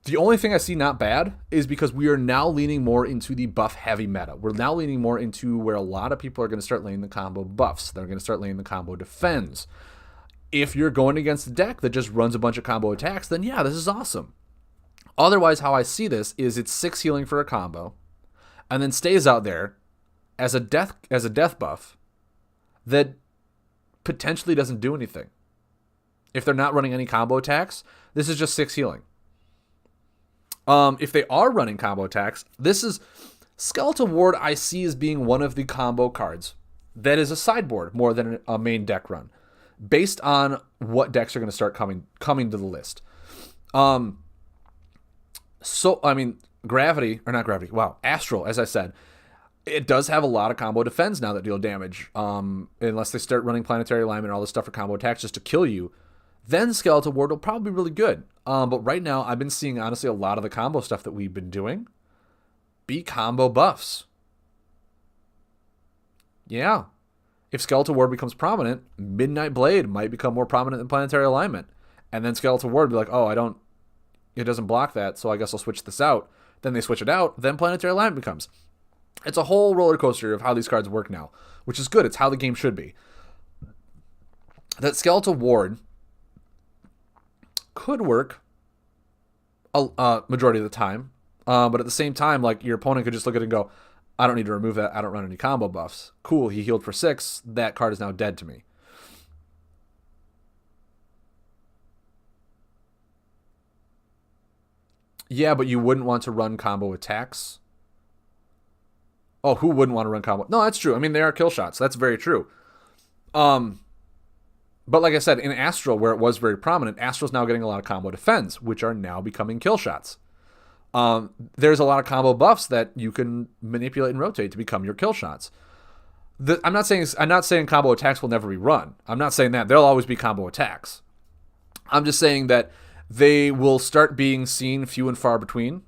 The only thing I see not bad is because we are now leaning more into the buff-heavy meta. We're now leaning more into where a lot of people are going to start laying the combo buffs. They're going to start laying the combo defends. If you're going against a deck that just runs a bunch of combo attacks, then yeah, this is awesome. Otherwise, how I see this is it's 6 healing for a combo, and then stays out there as a death buff that potentially doesn't do anything. If they're not running any combo attacks, this is just 6 healing. If they are running combo attacks, this is Skeletal Ward I see as being one of the combo cards that is a sideboard more than a main deck run, based on what decks are going to start coming to the list. Astral, as I said, it does have a lot of combo defense now that deal damage, unless they start running Planetary Alignment and all this stuff for combo attacks just to kill you. Then Skeletal Ward will probably be really good. But right now, I've been seeing, honestly, a lot of the combo stuff that we've been doing be combo buffs. Yeah. If Skeletal Ward becomes prominent, Midnight Blade might become more prominent than Planetary Alignment. And then Skeletal Ward will be like, oh, it doesn't block that, so I guess I'll switch this out. Then they switch it out. Then Planetary Alignment becomes. It's a whole roller coaster of how these cards work now, which is good. It's how the game should be. That Skeletal Ward could work a majority of the time, but at the same time, like, your opponent could just look at it and go, I don't need to remove that. I don't run any combo buffs. Cool, he healed for 6. That card is now dead to me. Yeah, but you wouldn't want to run combo attacks. Oh, who wouldn't want to run combo? No, that's true. I mean, they are kill shots. That's very true. But like I said, in Astral, where it was very prominent, Astral's now getting a lot of combo defense, which are now becoming kill shots. There's a lot of combo buffs that you can manipulate and rotate to become your kill shots. I'm not saying combo attacks will never be run. I'm not saying that. There'll always be combo attacks. I'm just saying that they will start being seen few and far between.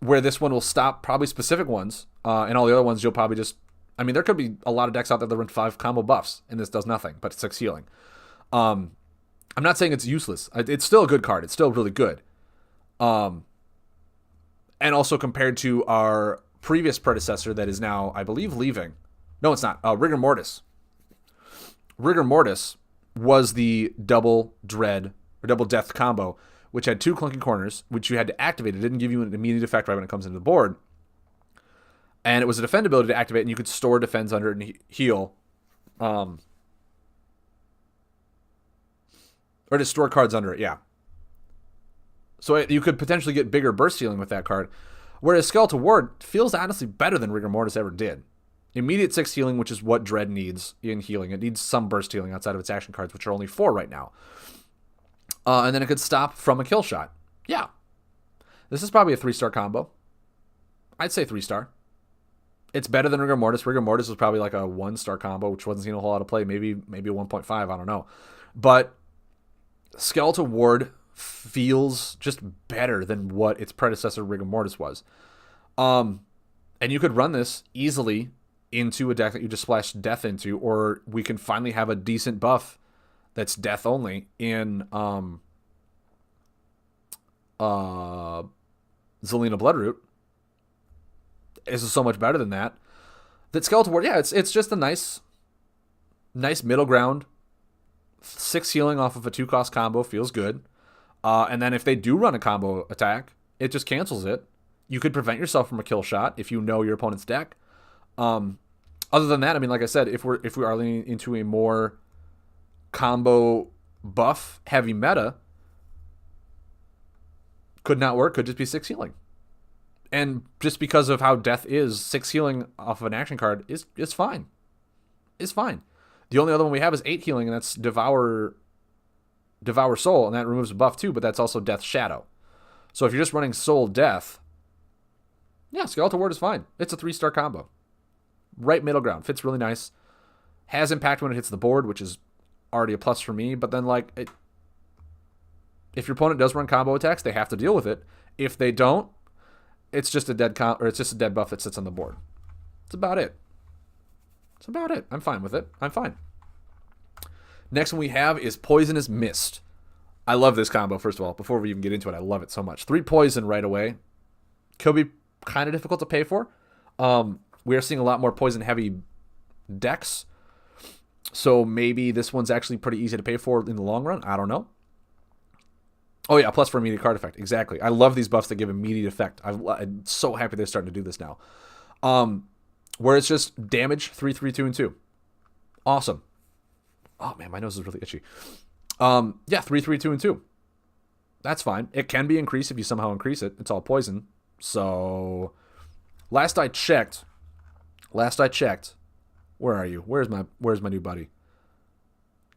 Where this one will stop probably specific ones, and all the other ones you'll probably just... I mean, there could be a lot of decks out there that run 5 combo buffs, and this does nothing but 6 healing. I'm not saying it's useless. It's still a good card. It's still really good. And also compared to our previous predecessor that is now, I believe, leaving. No, it's not. Rigor Mortis. Rigor Mortis was the double dread or double death combo, which had 2 clunky corners, which you had to activate. It didn't give you an immediate effect right when it comes into the board. And it was a defend ability to activate, and you could store defense under it and heal. Or to store cards under it, yeah. So you could potentially get bigger burst healing with that card. Whereas Skeletal Ward feels honestly better than Rigor Mortis ever did. Immediate 6 healing, which is what Dread needs in healing. It needs some burst healing outside of its action cards, which are only 4 right now. And then it could stop from a kill shot. Yeah. This is probably a 3-star combo. I'd say 3-star. It's better than Rigor Mortis. Rigor Mortis was probably like a 1-star combo, which wasn't seeing a whole lot of play. Maybe a 1.5. I don't know. But Skeletal Ward feels just better than what its predecessor Rigor Mortis was. And you could run this easily into a deck that you just splash death into, or we can finally have a decent buff that's death only in Zelena Bloodroot. This is so much better than that. That Skeletal Ward, yeah, it's just a nice middle ground. 6 healing off of a 2-cost combo feels good. And then if they do run a combo attack, it just cancels it. You could prevent yourself from a kill shot if you know your opponent's deck. Other than that, I mean, like I said, if we are leaning into a more combo buff heavy meta, could not work. Could just be 6 healing. And just because of how death is, 6 healing off of an action card is fine. It's fine. The only other one we have is 8 healing, and that's Devour Soul, and that removes a buff too, but that's also Death Shadow. So if you're just running Soul Death, yeah, Skeletal Ward is fine. It's a 3-star combo. Right middle ground. Fits really nice. Has impact when it hits the board, which is already a plus for me, but then if your opponent does run combo attacks, they have to deal with it. If they don't, it's just a dead buff that sits on the board. That's about it. I'm fine with it. I'm fine. Next one we have is Poisonous Mist. I love this combo, first of all. Before we even get into it, I love it so much. 3 poison right away. Could be kind of difficult to pay for. We are seeing a lot more poison-heavy decks. So maybe this one's actually pretty easy to pay for in the long run. I don't know. Oh, yeah, plus for immediate card effect. Exactly. I love these buffs that give immediate effect. I'm so happy they're starting to do this now. Where it's just damage, 3, 3, 2, and 2. Awesome. Oh, man, my nose is really itchy. Yeah, 3, 3, 2, and 2. That's fine. It can be increased if you somehow increase it. It's all poison. So, last I checked, where are you? Where's my new buddy?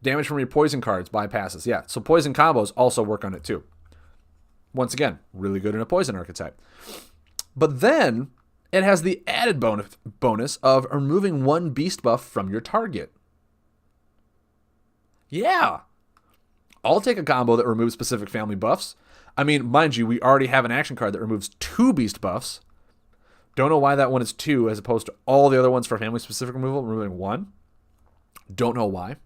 Damage from your poison cards bypasses. Yeah, so poison combos also work on it too. Once again, really good in a poison archetype. But then it has the added bonus of removing 1 beast buff from your target. Yeah. I'll take a combo that removes specific family buffs. I mean, mind you, we already have an action card that removes 2 beast buffs. Don't know why that one is 2 as opposed to all the other ones for family specific removal, removing 1. Don't know why.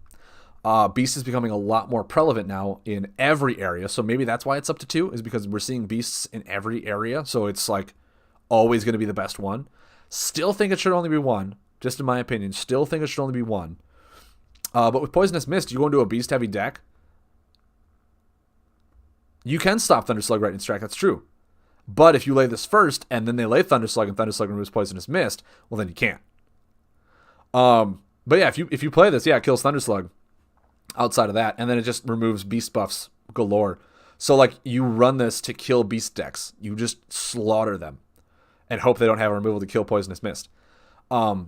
Beast is becoming a lot more prevalent now in every area, so maybe that's why it's up to 2, is because we're seeing beasts in every area, so it's like always going to be the best one. Still think it should only be 1, just in my opinion. Still think it should only be 1. But with Poisonous Mist, you go into a beast heavy deck, you can stop Thunderslug right in Strack, that's true. But if you lay this first, and then they lay Thunderslug, and Thunderslug removes Poisonous Mist, well then you can't. But yeah, if you play this, yeah, it kills Thunderslug. Outside of that, and then it just removes beast buffs galore. So like you run this to kill beast decks. You just slaughter them and hope they don't have a removal to kill Poisonous Mist. I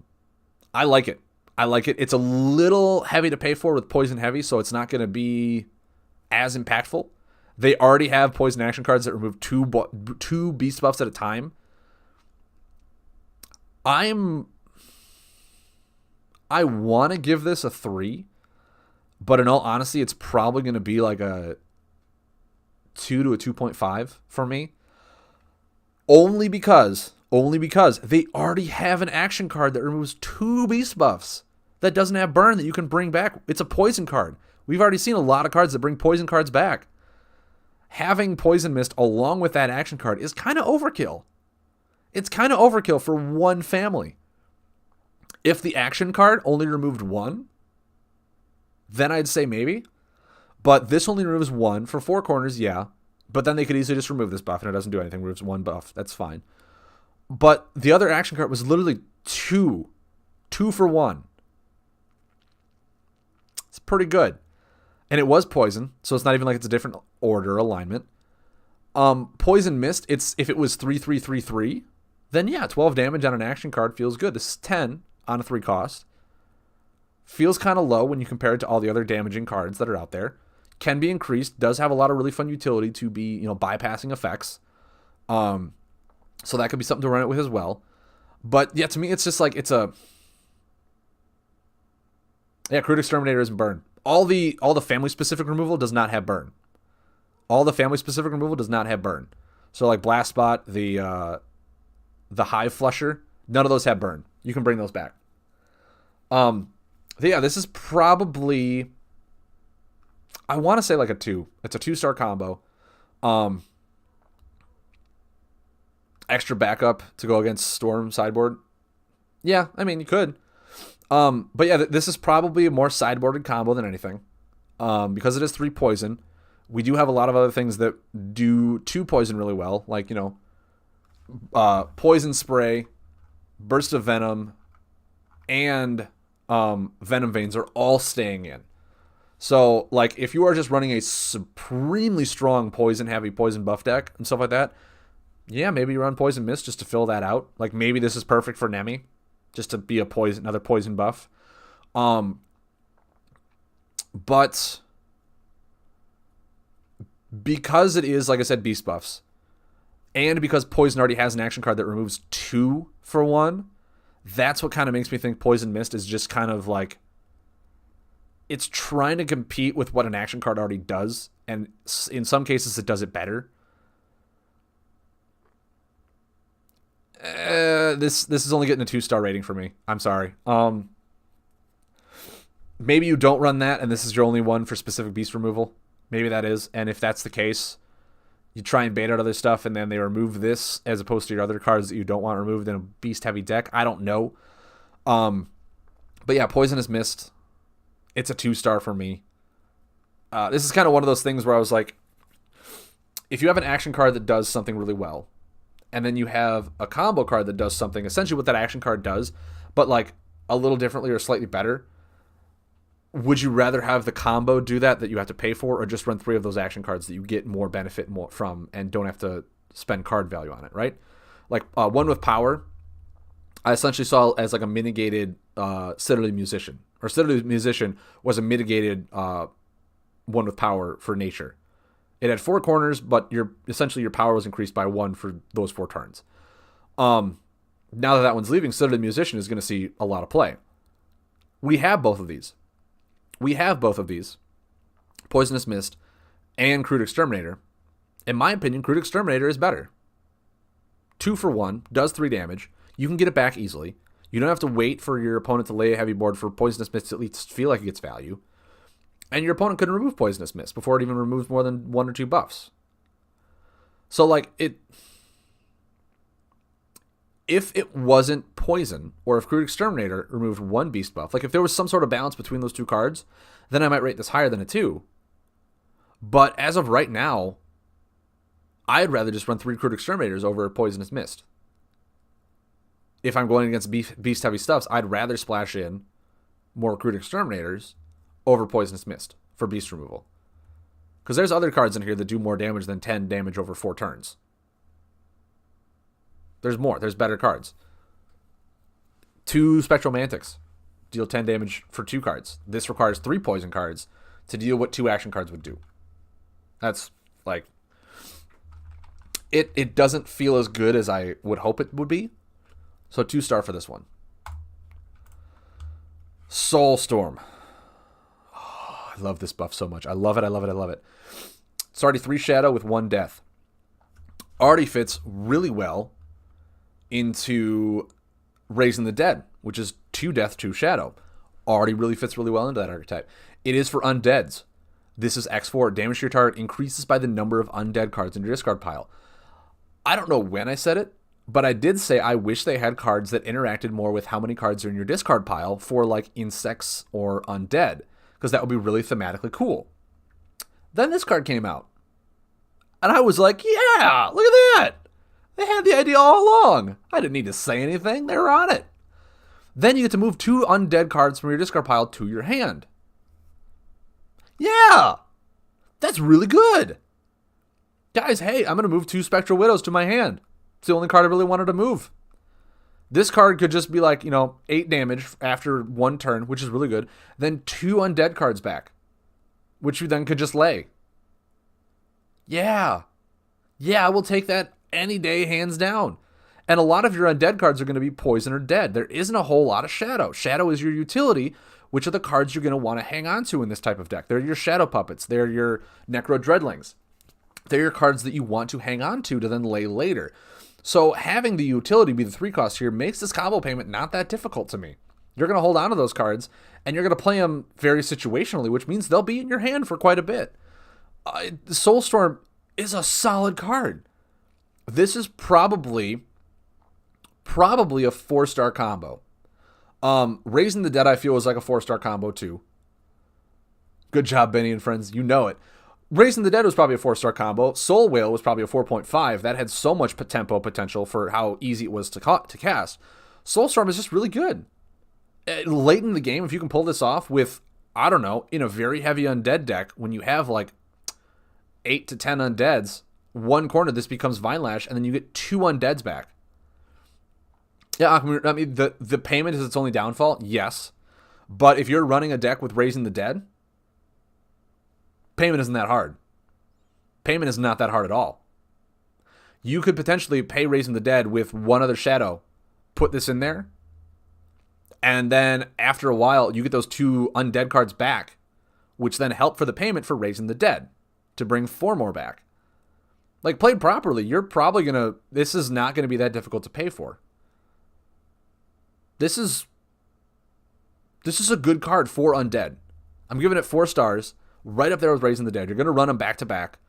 like it. It's a little heavy to pay for with poison heavy, so it's not going to be as impactful. They already have poison action cards that remove two beast buffs at a time. I want to give this a 3. But in all honesty, it's probably going to be like a 2 to a 2.5 for me. Only because they already have an action card that removes 2 beast buffs that doesn't have burn that you can bring back. It's a poison card. We've already seen a lot of cards that bring poison cards back. Having Poison Mist along with that action card is kind of overkill. It's kind of overkill for one family. If the action card only removed 1, then I'd say maybe. But this only removes 1 for 4 corners, yeah. But then they could easily just remove this buff and it doesn't do anything. Removes 1 buff. That's fine. But the other action card was literally 2. 2 for 1. It's pretty good. And it was poison, so it's not even like it's a different order alignment. Poison Mist, if it was 3/3/3/3, then yeah, 12 damage on an action card feels good. This is 10 on a 3 cost. Feels kind of low when you compare it to all the other damaging cards that are out there. Can be increased. Does have a lot of really fun utility to be, bypassing effects. So that could be something to run it with as well. But yeah, to me, it's just like Crude Exterminator isn't burn. All the family specific removal does not have burn. All the family specific removal does not have burn. So like Blast Spot, the Hive Flusher, none of those have burn. You can bring those back. Yeah, this is probably, I want to say like a 2. It's a 2-star combo. Extra backup to go against Storm sideboard. Yeah, I mean, you could. But yeah, this is probably a more sideboarded combo than anything. Because it is 3 poison. We do have a lot of other things that do 2 poison really well. Like, Poison Spray, Burst of Venom, and Venom Veins are all staying in. So, like, if you are just running a supremely strong poison-heavy poison buff deck and stuff like that, yeah, maybe you run Poison Mist just to fill that out. Like, maybe this is perfect for Nemi, just to be another poison buff. But because it is, like I said, beast buffs, and because Poison already has an action card that removes 2 for 1, that's what kind of makes me think Poison Mist is just kind of like, it's trying to compete with what an action card already does, and in some cases it does it better. This is only getting a 2-star rating for me. I'm sorry. Maybe you don't run that, and this is your only one for specific beast removal. Maybe that is, and if that's the case, you try and bait out other stuff, and then they remove this as opposed to your other cards that you don't want removed in a beast-heavy deck. I don't know. But yeah, Poisonous Mist, it's a 2-star for me. This is kind of one of those things where I was like, if you have an action card that does something really well, and then you have a combo card that does something essentially what that action card does, but like a little differently or slightly better, would you rather have the combo do that you have to pay for, or just run 3 of those action cards that you get more benefit from and don't have to spend card value on it, right? Like one with power, I essentially saw as like a mitigated Citadel Musician. Or Citadel Musician was a mitigated one with power for nature. It had 4 corners, but essentially your power was increased by 1 for those 4 turns. Now that one's leaving, Citadel Musician is going to see a lot of play. We have both of these. Poisonous Mist and Crude Exterminator. In my opinion, Crude Exterminator is better. 2 for 1, does 3 damage. You can get it back easily. You don't have to wait for your opponent to lay a heavy board for Poisonous Mist to at least feel like it gets value. And your opponent couldn't remove Poisonous Mist before it even removes more than 1 or 2 buffs. So, like, if it wasn't Poison, or if Crude Exterminator removed 1 beast buff, like if there was some sort of balance between those 2 cards, then I might rate this higher than a 2. But as of right now, I'd rather just run 3 Crude Exterminators over Poisonous Mist. If I'm going against beast-heavy stuffs, I'd rather splash in more Crude Exterminators over Poisonous Mist for beast removal. Because there's other cards in here that do more damage than 10 damage over 4 turns. There's more. There's better cards. 2 Spectral Mantics deal 10 damage for 2 cards. This requires 3 poison cards to deal what 2 action cards would do. That's, like... It doesn't feel as good as I would hope it would be. So 2-star for this one. Soulstorm. Oh, I love this buff so much. I love it, I love it, I love it. It's already 3 shadow with 1 death. Already fits really well into Raising the Dead, which is 2 death, 2 shadow. Already really fits really well into that archetype. It is for undeads. This is X4. Damage to your target increases by the number of undead cards in your discard pile. I don't know when I said it, but I did say I wish they had cards that interacted more with how many cards are in your discard pile for like insects or undead, because that would be really thematically cool. Then this card came out, and I was like, yeah, look at that. They had the idea all along. I didn't need to say anything. They were on it. Then you get to move 2 undead cards from your discard pile to your hand. Yeah, that's really good. Guys, hey, I'm going to move 2 Spectral Widows to my hand. It's the only card I really wanted to move. This card could just be like, 8 damage after 1 turn, which is really good. Then 2 undead cards back, which you then could just lay. Yeah, I will take that any day, hands down. And a lot of your undead cards are going to be poison or dead. There isn't a whole lot of shadow. Shadow is your utility, which are the cards you're going to want to hang on to in this type of deck. They're your shadow puppets. They're your Necro Dreadlings. They're your cards that you want to hang on to then lay later. So having the utility be the 3 cost here makes this combo payment not that difficult to me. You're going to hold on to those cards, and you're going to play them very situationally, which means they'll be in your hand for quite a bit. Soulstorm is a solid card. This is probably a 4-star combo. Raising the Dead, I feel, was like a 4-star combo too. Good job, Benny and friends. You know it. Raising the Dead was probably a 4-star combo. Soul Whale was probably a 4.5. That had so much tempo potential for how easy it was to cast. Soulstorm is just really good. Late in the game, if you can pull this off with, I don't know, in a very heavy undead deck, when you have like 8 to 10 undeads, 1 corner, this becomes Vine Lash, and then you get 2 undeads back. Yeah, I mean, the payment is its only downfall, yes. But if you're running a deck with Raising the Dead, payment isn't that hard. Payment is not that hard at all. You could potentially pay Raising the Dead with 1 other shadow, put this in there, and then after a while, you get those 2 undead cards back, which then help for the payment for Raising the Dead to bring 4 more back. Like, played properly, you're probably going to... This is not going to be that difficult to pay for. This is a good card for undead. I'm giving it 4 stars, right up there with Raising the Dead. You're going to run them back-to-back.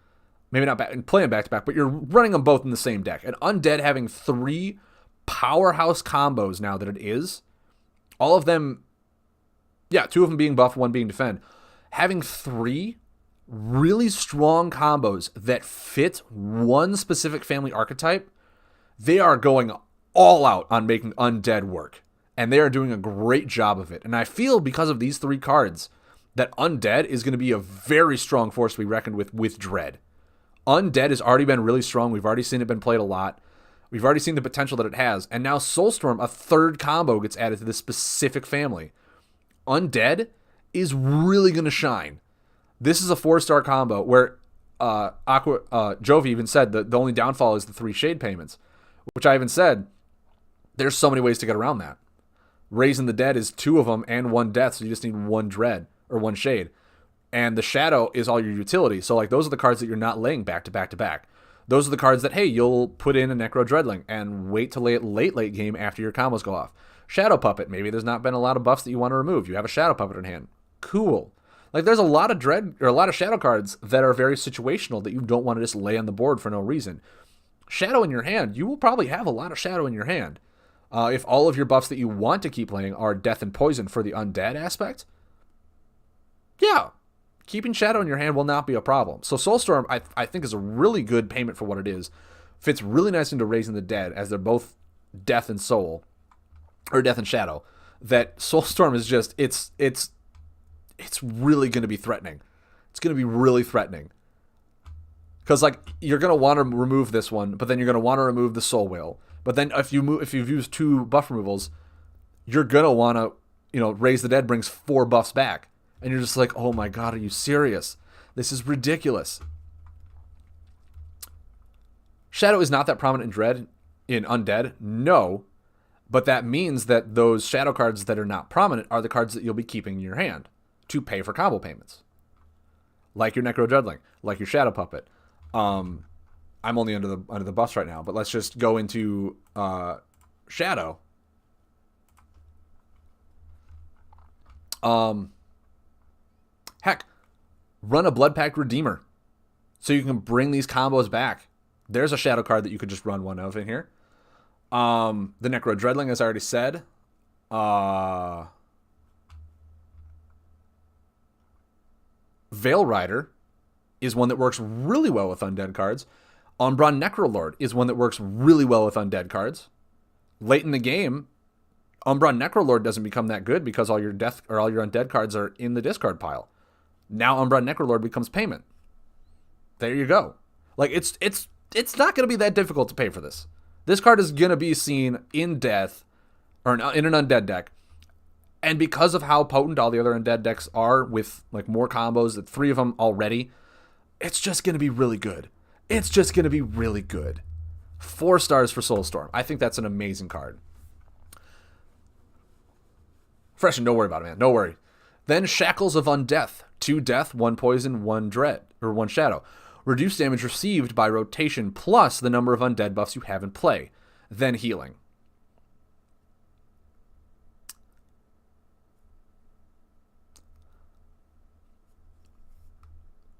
Maybe not play them back-to-back, but you're running them both in the same deck. And undead having 3 powerhouse combos now that it is, all of them, 2 of them being buff, 1 being defend. Having 3 really strong combos that fit one specific family archetype, they are going all out on making undead work. And they are doing a great job of it. And I feel because of these 3 cards that undead is going to be a very strong force to be reckoned with Dread. Undead has already been really strong. We've already seen it been played a lot. We've already seen the potential that it has. And now Soulstorm, a 3rd combo, gets added to this specific family. Undead is really going to shine. This is a 4-star combo where Jovi even said that the only downfall is the 3 shade payments, which I even said there's so many ways to get around that. Raising the Dead is 2 of them and 1 death, so you just need 1 dread or 1 shade. And the shadow is all your utility. So like those are the cards that you're not laying back to back to back. Those are the cards that, hey, you'll put in a Necro Dreadling and wait to lay it late game after your combos go off. Shadow Puppet, maybe there's not been a lot of buffs that you want to remove. You have a Shadow Puppet in hand. Cool. Like there's a lot of dread or a lot of shadow cards that are very situational that you don't want to just lay on the board for no reason. Shadow in your hand, you will probably have a lot of shadow in your hand. If all of your buffs that you want to keep playing are death and poison for the undead aspect, yeah, keeping shadow in your hand will not be a problem. So Soulstorm, I think, is a really good payment for what it is. Fits really nice into Raising the Dead, as they're both death and soul, or death and shadow. That Soulstorm is just, it's really going to be threatening. It's going to be really threatening. Because, like, you're going to want to remove this one, but then you're going to want to remove the Soul Whale. But then if you've used 2 buff removals, you're going to want to, Raise the Dead brings 4 buffs back. And you're just like, oh my god, are you serious? This is ridiculous. Shadow is not that prominent in Undead, no. But that means that those shadow cards that are not prominent are the cards that you'll be keeping in your hand to pay for combo payments. Like your Necro Dreadling, like your Shadow Puppet. I'm only under the buffs right now, but let's just go into Shadow. Heck, run a Blood Pact Redeemer so you can bring these combos back. There's a shadow card that you could just run one of in here. The Necro Dreadling, as I already said. Veil Rider is one that works really well with undead cards. Umbron Necrolord is one that works really well with undead cards. Late in the game, Umbron Necrolord doesn't become that good because all your death or all your undead cards are in the discard pile. Now Umbron Necrolord becomes payment. There you go. Like it's not going to be that difficult to pay for this. This card is going to be seen in death or in an undead deck. And because of how potent all the other undead decks are with like more combos, 3 of them already, it's just going to be really good. It's just going to be really good. 4 stars for Soulstorm. I think that's an amazing card. Freshen, don't worry about it, man. No worry. Then Shackles of Undeath. 2 death, 1 poison, 1 dread, or 1 shadow. Reduce damage received by rotation plus the number of undead buffs you have in play. Then healing.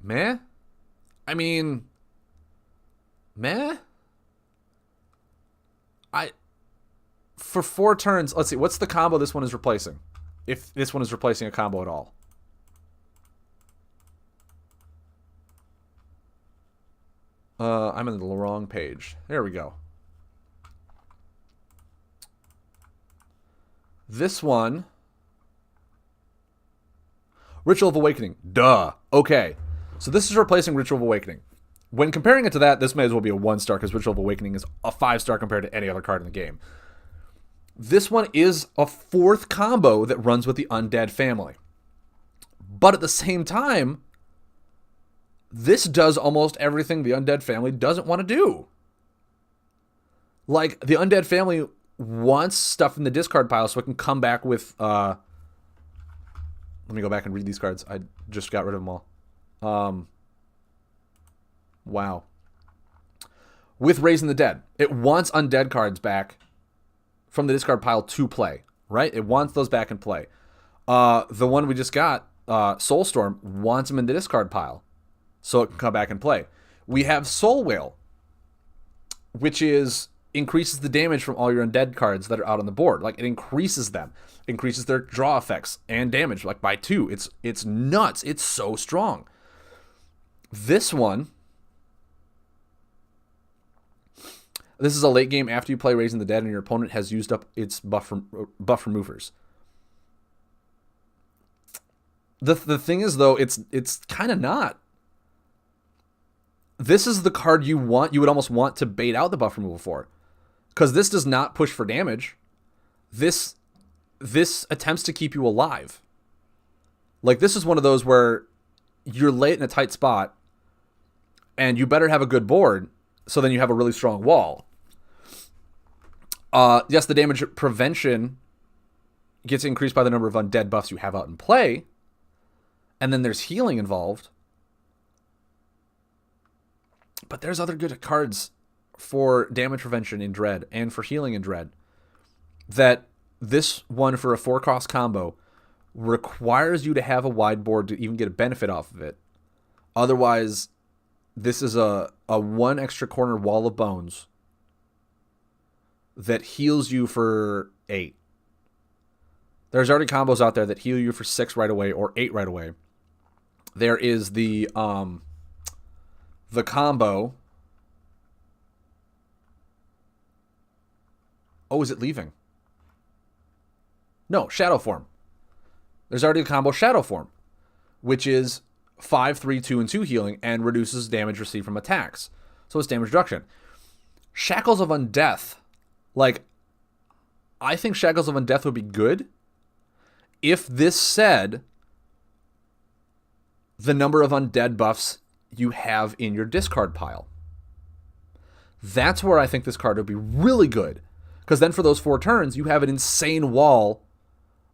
Meh? I mean, meh? For 4 turns, let's see, what's the combo this one is replacing? If this one is replacing a combo at all. I'm in the wrong page. There we go. This one. Ritual of Awakening. Duh. Okay. So this is replacing Ritual of Awakening. When comparing it to that, this may as well be a 1-star because Ritual of Awakening is a 5-star compared to any other card in the game. This one is a 4th combo that runs with the Undead family. But at the same time, this does almost everything the Undead family doesn't want to do. Like, the Undead family wants stuff in the discard pile so it can come back with... let me go back and read these cards. I just got rid of them all. Wow. With Raising the Dead. It wants undead cards back from the discard pile to play, right? It wants those back in play. The one we just got, Soulstorm, wants them in the discard pile so it can come back and play. We have Soul Whale, which increases the damage from all your undead cards that are out on the board. Like, it increases them. Increases their draw effects and damage, like, by 2. It's nuts. It's so strong. This one... This is a late game after you play Raising the Dead and your opponent has used up its buff removers. The thing is, though, it's kind of not. This is the card you would almost want to bait out the buff removal for. Because this does not push for damage. This attempts to keep you alive. Like, this is one of those where you're late in a tight spot and you better have a good board so then you have a really strong wall. Yes, the damage prevention gets increased by the number of undead buffs you have out in play. And then there's healing involved. But there's other good cards for damage prevention in Dread and for healing in Dread. That this one for a 4-cost combo requires you to have a wide board to even get a benefit off of it. Otherwise, this is a 1 extra corner wall of bones that heals you for 8. There's already combos out there that heal you for 6 right away or 8 right away. There is the combo. Oh, is it leaving? No, Shadow Form. There's already the combo Shadow Form, which is 5, 3, 2, and 2 healing and reduces damage received from attacks. So it's damage reduction. Shackles of Undeath. Like, I think Shackles of Undeath would be good if this said the number of undead buffs you have in your discard pile. That's where I think this card would be really good. Because then for those 4 turns, you have an insane wall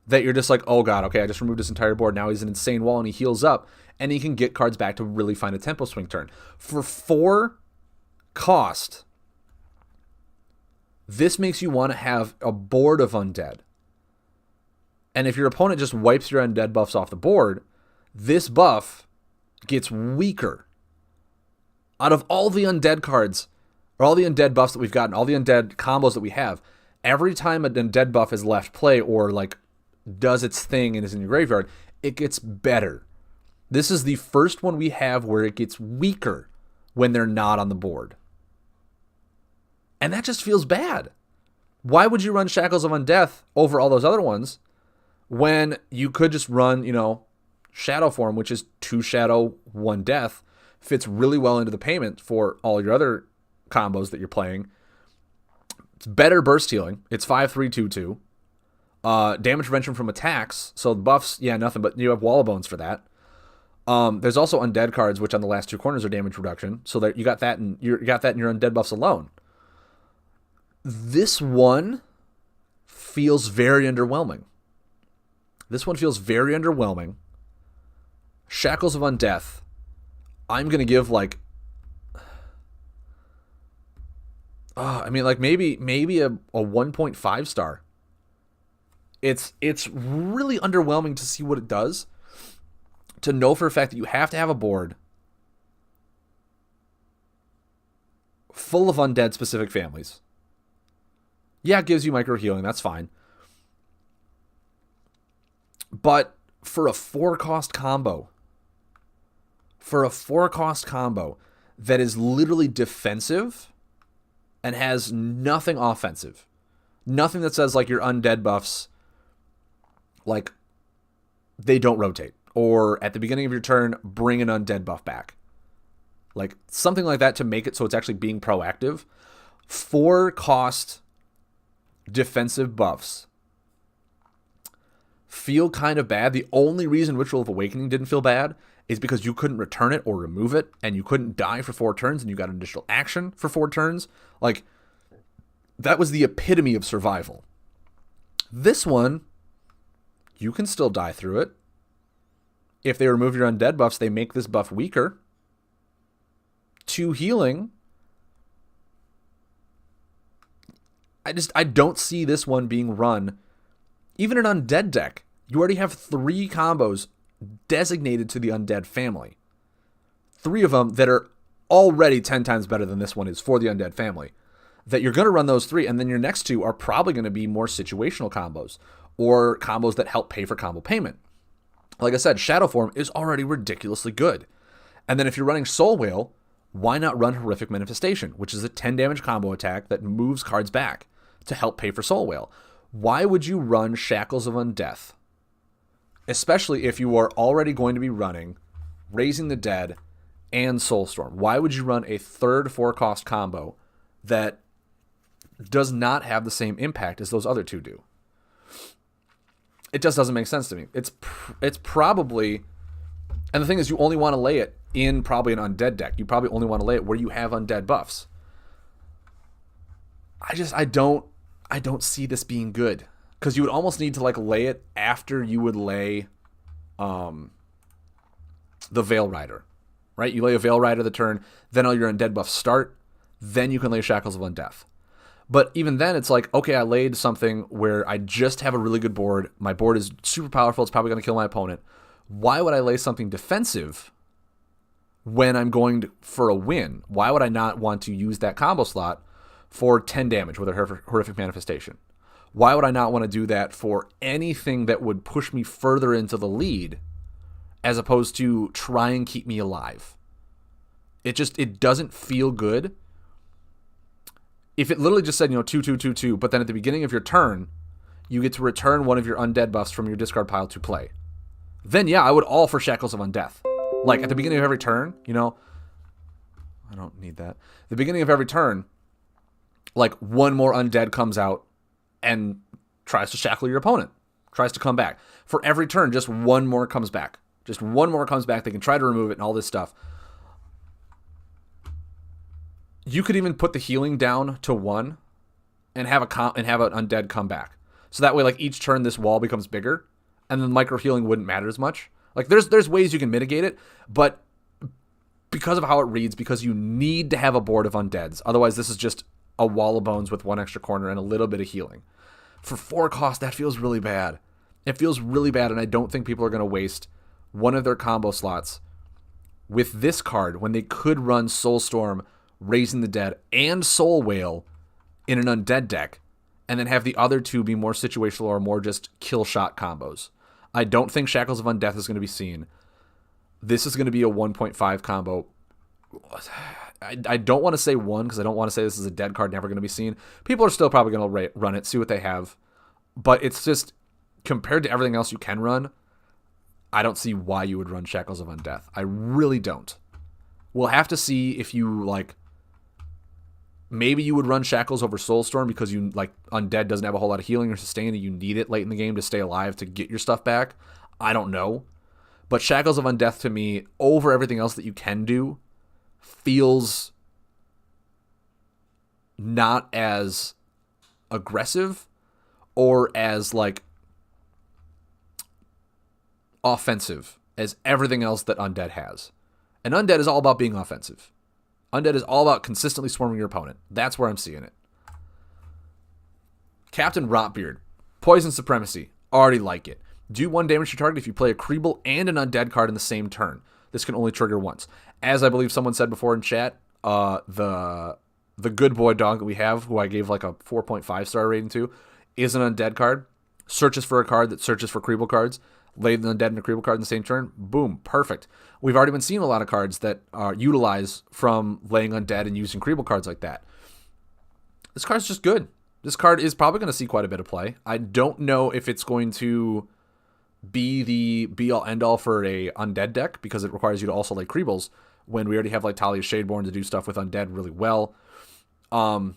that you're just like, oh god, okay, I just removed his entire board. Now he's an insane wall and he heals up. And he can get cards back to really find a tempo swing turn. For 4 cost, this makes you want to have a board of undead. And if your opponent just wipes your undead buffs off the board, this buff gets weaker. Out of all the undead cards, or all the undead buffs that we've gotten, all the undead combos that we have, every time an undead buff is left play or like does its thing and is in your graveyard, it gets better. This is the first one we have where it gets weaker when they're not on the board. And that just feels bad. Why would you run Shackles of Undeath over all those other ones when you could just run, Shadow Form, which is 2 Shadow, 1 Death, fits really well into the payment for all your other combos that you're playing. It's better burst healing. It's 5-3-2-2. Damage prevention from attacks. So the buffs, nothing, but you have Wall of Bones for that. There's also undead cards, which on the last 2 corners are damage reduction. So that you got that in your undead buffs alone. This one feels very underwhelming. Shackles of Undeath, I'm going to give maybe a 1.5 star. It's really underwhelming to see what it does. To know for a fact that you have to have a board full of undead specific families. Yeah, it gives you micro healing. That's fine. But for a 4-cost combo, that is literally defensive and has nothing offensive, nothing that says like your undead buffs, like they don't rotate, or at the beginning of your turn, bring an undead buff back. Like something like that to make it so it's actually being proactive. 4-cost defensive buffs feel kind of bad. The only reason Ritual of Awakening didn't feel bad is because you couldn't return it or remove it, and you couldn't die for 4 turns, and you got an additional action for 4 turns. Like, that was the epitome of survival. This one, you can still die through it. If they remove your undead buffs, they make this buff weaker. 2 healing. I don't see this one being run. Even an undead deck, you already have 3 combos designated to the undead family. 3 of them that are already 10 times better than this one is for the undead family. That you're going to run those 3, and then your next 2 are probably going to be more situational combos, or combos that help pay for combo payment. Like I said, Shadow Form is already ridiculously good. And then if you're running Soul Whale, why not run Horrific Manifestation, which is a 10 damage combo attack that moves cards back to help pay for Soul Whale? Why would you run Shackles of Undeath? Especially if you are already going to be running Raising the Dead and Soulstorm. Why would you run a third 4-cost combo that does not have the same impact as those other 2 do? It just doesn't make sense to me. It's probably, and the thing is, you only want to lay it in probably an undead deck. You probably only want to lay it where you have undead buffs. I don't see this being good, because you would almost need to lay it after you would lay the Veil Rider, right? You lay a Veil Rider the turn, then all your undead buffs start, then you can lay Shackles of Undeath. But even then, it's like, okay, I laid something where I just have a really good board. My board is super powerful. It's probably going to kill my opponent. Why would I lay something defensive when I'm going for a win? Why would I not want to use that combo slot for 10 damage with a horrific manifestation? Why would I not want to do that for anything that would push me further into the lead as opposed to try and keep me alive? It doesn't feel good. If it literally just said, 2, 2, 2, 2, but then at the beginning of your turn, you get to return one of your undead buffs from your discard pile to play. Then, yeah, I would all for Shackles of Undeath. Like, at the beginning of every turn, I don't need that. At the beginning of every turn, like, one more undead comes out and tries to shackle your opponent. Tries to come back. For every turn, just one more comes back. Just one more comes back. They can try to remove it and all this stuff. You could even put the healing down to 1 and have an undead come back. So that way, like, each turn this wall becomes bigger, and then micro healing wouldn't matter as much. Like, there's ways you can mitigate it, but because of how it reads, because you need to have a board of undeads. Otherwise, this is just a wall of bones with 1 extra corner and a little bit of healing. For 4 cost, that feels really bad. It feels really bad, and I don't think people are going to waste one of their combo slots with this card when they could run Soulstorm, Raising the Dead, and Soul Whale in an undead deck, and then have the other 2 be more situational or more just kill shot combos. I don't think Shackles of Undeath is going to be seen. This is going to be a 1.5 combo. I don't want to say 1 because I don't want to say this is a dead card never going to be seen. People are still probably going to run it, see what they have. But it's just, compared to everything else you can run, I don't see why you would run Shackles of Undeath. I really don't. We'll have to see if you, like, maybe you would run Shackles over Soulstorm because you, like, Undead doesn't have a whole lot of healing or sustain and you need it late in the game to stay alive to get your stuff back. I don't know. But Shackles of Undeath to me, over everything else that you can do, feels not as aggressive or as, like, offensive as everything else that Undead has. And Undead is all about being offensive. Undead is all about consistently swarming your opponent. That's where I'm seeing it. Captain Rotbeard. Poison Supremacy. Already like it. Do 1 damage to target if you play a Creeble and an Undead card in the same turn. This can only trigger once. As I believe someone said before in chat, the good boy dog that we have, who I gave like a 4.5 star rating to, is an Undead card. Searches for a card that searches for Creeble cards. Lay the Undead and a Creeble card in the same turn. Boom. Perfect. We've already been seeing a lot of cards that utilize from laying Undead and using Creeble cards like that. This card's just good. This card is probably going to see quite a bit of play. I don't know if it's going to be the be-all, end-all for a Undead deck because it requires you to also lay Creebles when we already have like Talia Shadeborn to do stuff with Undead really well. I'm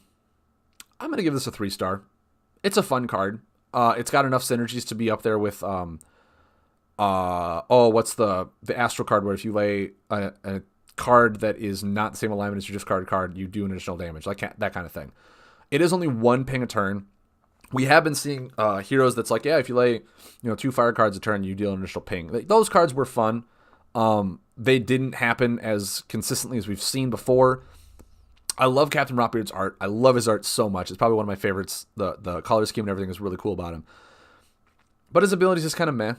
going to give this a 3-star. It's a fun card. It's got enough synergies to be up there with... what's the Astral card where if you lay a card that is not the same alignment as your discard card, you do an additional damage, like that kind of thing. It is only 1 ping a turn. We have been seeing heroes that's like, yeah, if you lay 2 fire cards a turn, you deal an additional ping. Those cards were fun. They didn't happen as consistently as we've seen before. I love Captain Rotbeard's art. I love his art so much. It's probably one of my favorites. The color scheme and everything is really cool about him. But his abilities just kind of meh.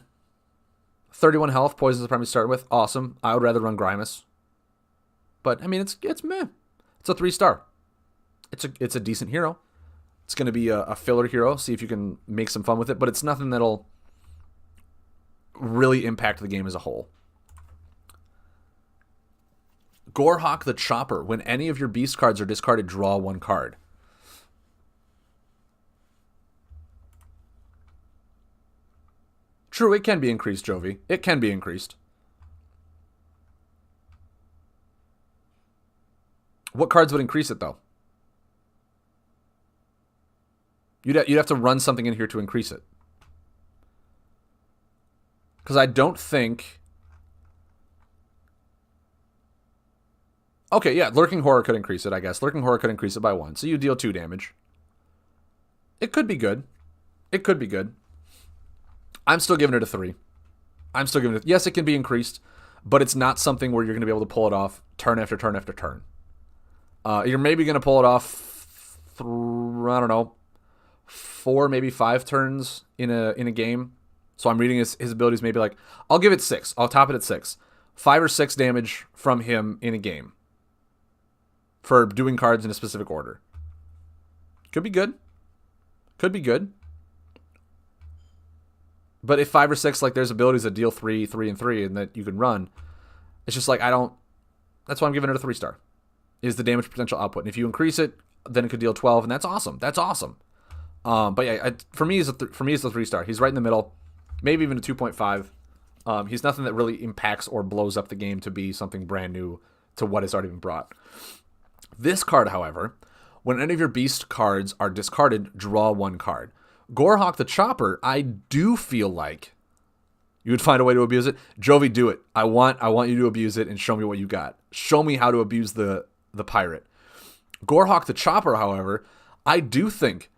31 health, Poison's the primary to start with. Awesome. I would rather run Grimus. But, I mean, it's meh. It's a 3-star. It's a decent hero. It's going to be a filler hero. See if you can make some fun with it. But it's nothing that'll really impact the game as a whole. Gorehawk the Chopper. When any of your beast cards are discarded, draw 1 card. True, it can be increased, Jovi. It can be increased. What cards would increase it, though? You'd have to run something in here to increase it. Because I don't think... Okay, yeah, Lurking Horror could increase it, I guess. Lurking Horror could increase it by 1. So you deal 2 damage. It could be good. It could be good. I'm still giving it a 3. I'm still giving it... Yes, it can be increased, but it's not something where you're going to be able to pull it off turn after turn after turn. You're maybe going to pull it off I don't know, 4, maybe 5 turns in a game. So I'm reading his abilities maybe like, I'll give it 6. I'll top it at 6. 5 or 6 damage from him in a game for doing cards in a specific order. Could be good. Could be good. But if 5 or 6, like, there's abilities that deal 3, 3, and 3, and that you can run, it's just like, that's why I'm giving it a 3-star, is the damage potential output. And if you increase it, then it could deal 12, and that's awesome. That's awesome. But yeah, for me, it's a 3-star. He's right in the middle, maybe even a 2.5. He's nothing that really impacts or blows up the game to be something brand new to what has already been brought. This card, however, when any of your beast cards are discarded, draw 1 card. Gorehawk the Chopper, I do feel like you would find a way to abuse it. Jovi, do it. I want you to abuse it and show me what you got. Show me how to abuse the pirate. Gorehawk the Chopper, however, I do think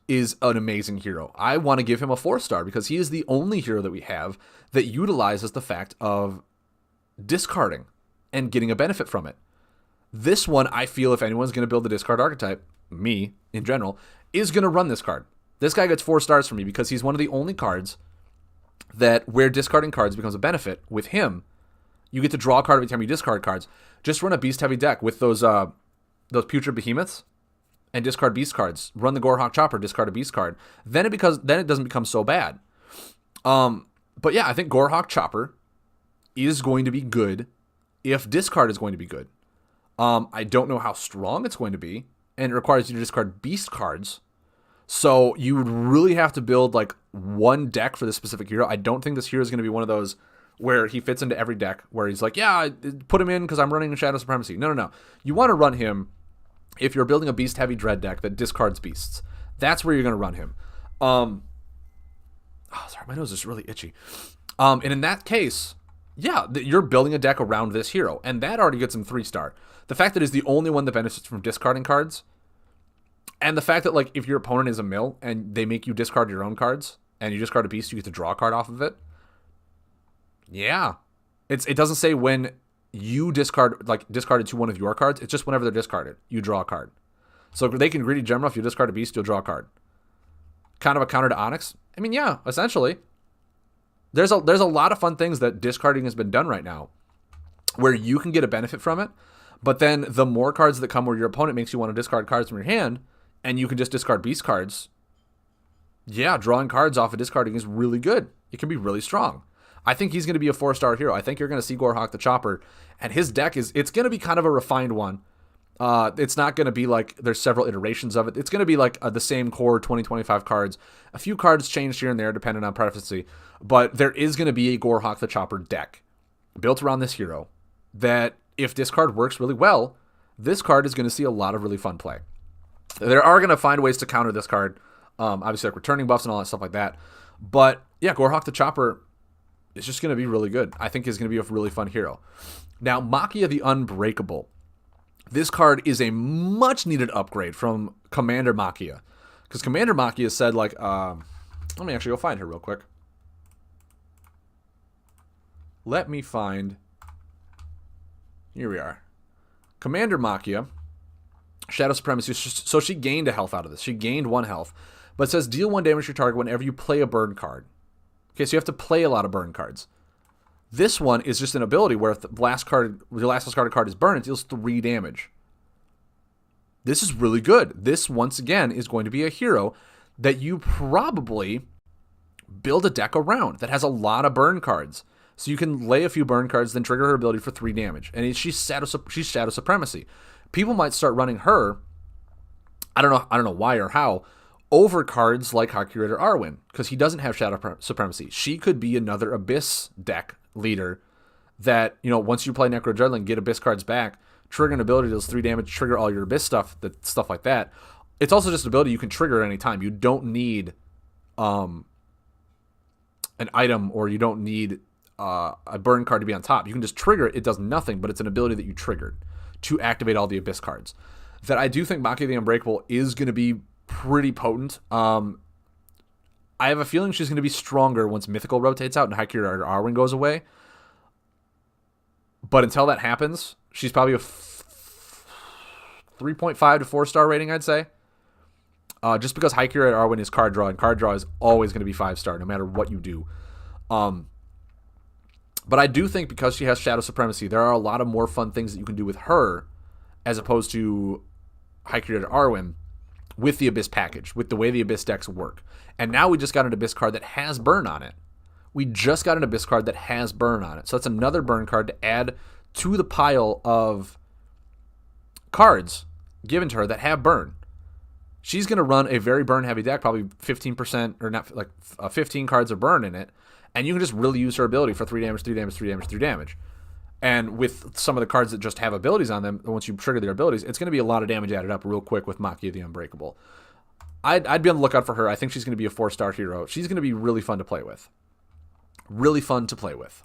is an amazing hero. I want to give him a 4-star because he is the only hero that we have that utilizes the fact of discarding and getting a benefit from it. This one, I feel if anyone's going to build the discard archetype, me in general, is going to run this card. This guy gets 4 stars from me because he's one of the only cards that where discarding cards becomes a benefit. With him, you get to draw a card every time you discard cards. Just run a beast-heavy deck with those putrid behemoths and discard beast cards. Run the Gorehawk Chopper, discard a beast card. Then it doesn't become so bad. But yeah, I think Gorehawk Chopper is going to be good if discard is going to be good. I don't know how strong it's going to be, and it requires you to discard beast cards. So you would really have to build like one deck for this specific hero. I don't think this hero is going to be one of those where he fits into every deck where he's like, yeah, put him in because I'm running Shadow Supremacy. No. You want to run him if you're building a beast-heavy dread deck that discards beasts. That's where you're going to run him. Sorry, my nose is really itchy. And in that case, yeah, you're building a deck around this hero, and that already gets him 3-star. The fact that he's the only one that benefits from discarding cards, and the fact that, like, if your opponent is a mill and they make you discard your own cards and you discard a beast, you get to draw a card off of it. Yeah. It doesn't say when you discarded to one of your cards. It's just whenever they're discarded, you draw a card. So they can greedy Gemra. If you discard a beast, you'll draw a card. Kind of a counter to Onyx. I mean, yeah, essentially. There's a lot of fun things that discarding has been done right now where you can get a benefit from it. But then the more cards that come where your opponent makes you want to discard cards from your hand, and you can just discard beast cards, yeah, drawing cards off of discarding is really good. It can be really strong. I think he's going to be a 4-star hero. I think you're going to see Gorehawk the Chopper, and his deck it's going to be kind of a refined one. It's not going to be like there's several iterations of it. It's going to be like the same core 20-25 cards. A few cards changed here and there depending on preference, but there is going to be a Gorehawk the Chopper deck built around this hero that if this card works really well, this card is going to see a lot of really fun play. There are going to find ways to counter this card, obviously like returning buffs and all that stuff like that. But yeah, Gorehawk the Chopper is just going to be really good. I think he's going to be a really fun hero. Now, Makia the Unbreakable. This card is a much needed upgrade from Commander Makia. Because Commander Makia said, like, let me actually go find her real quick. Let me find, here we are. Commander Makia, Shadow Supremacy, so she gained a health out of this. She gained 1 health. But it says deal 1 damage to your target whenever you play a burn card. Okay, so you have to play a lot of burn cards. This one is just an ability where if the last discarded card is burned, it deals 3 damage. This is really good. This, once again, is going to be a hero that you probably build a deck around that has a lot of burn cards. So you can lay a few burn cards, then trigger her ability for 3 damage. And she's Shadow Supremacy. People might start running her, I don't know why or how, over cards like High Curator Arwen, because he doesn't have Shadow Supremacy. She could be another Abyss deck leader that, once you play Necro Dreadling, get Abyss cards back, trigger an ability that does 3 damage, trigger all your Abyss stuff like that. It's also just an ability you can trigger at any time. You don't need an item, or you don't need a burn card to be on top. You can just trigger it. It does nothing, but it's an ability that you triggered to activate all the Abyss cards. That I do think Makia the Unbreakable is going to be pretty potent. I have a feeling she's going to be stronger once Mythical rotates out and High Curator Arwen goes away. But until that happens, she's probably a 3.5 to 4-star rating, I'd say. Just because High Curated Arwen is card draw, and card draw is always going to be 5-star no matter what you do. But I do think because she has Shadow Supremacy, there are a lot of more fun things that you can do with her as opposed to High Curated Arwen with the Abyss package, with the way the Abyss decks work. And now we just got an Abyss card that has burn on it. We just got an Abyss card that has burn on it. So that's another burn card to add to the pile of cards given to her that have burn. She's going to run a very burn-heavy deck, probably 15%, or not, like 15 cards of burn in it, and you can just really use her ability for 3 damage, 3 damage, 3 damage, 3 damage. And with some of the cards that just have abilities on them, once you trigger their abilities, it's going to be a lot of damage added up real quick with Makia the Unbreakable. I'd be on the lookout for her. I think she's going to be a 4-star hero. She's going to be really fun to play with. Really fun to play with.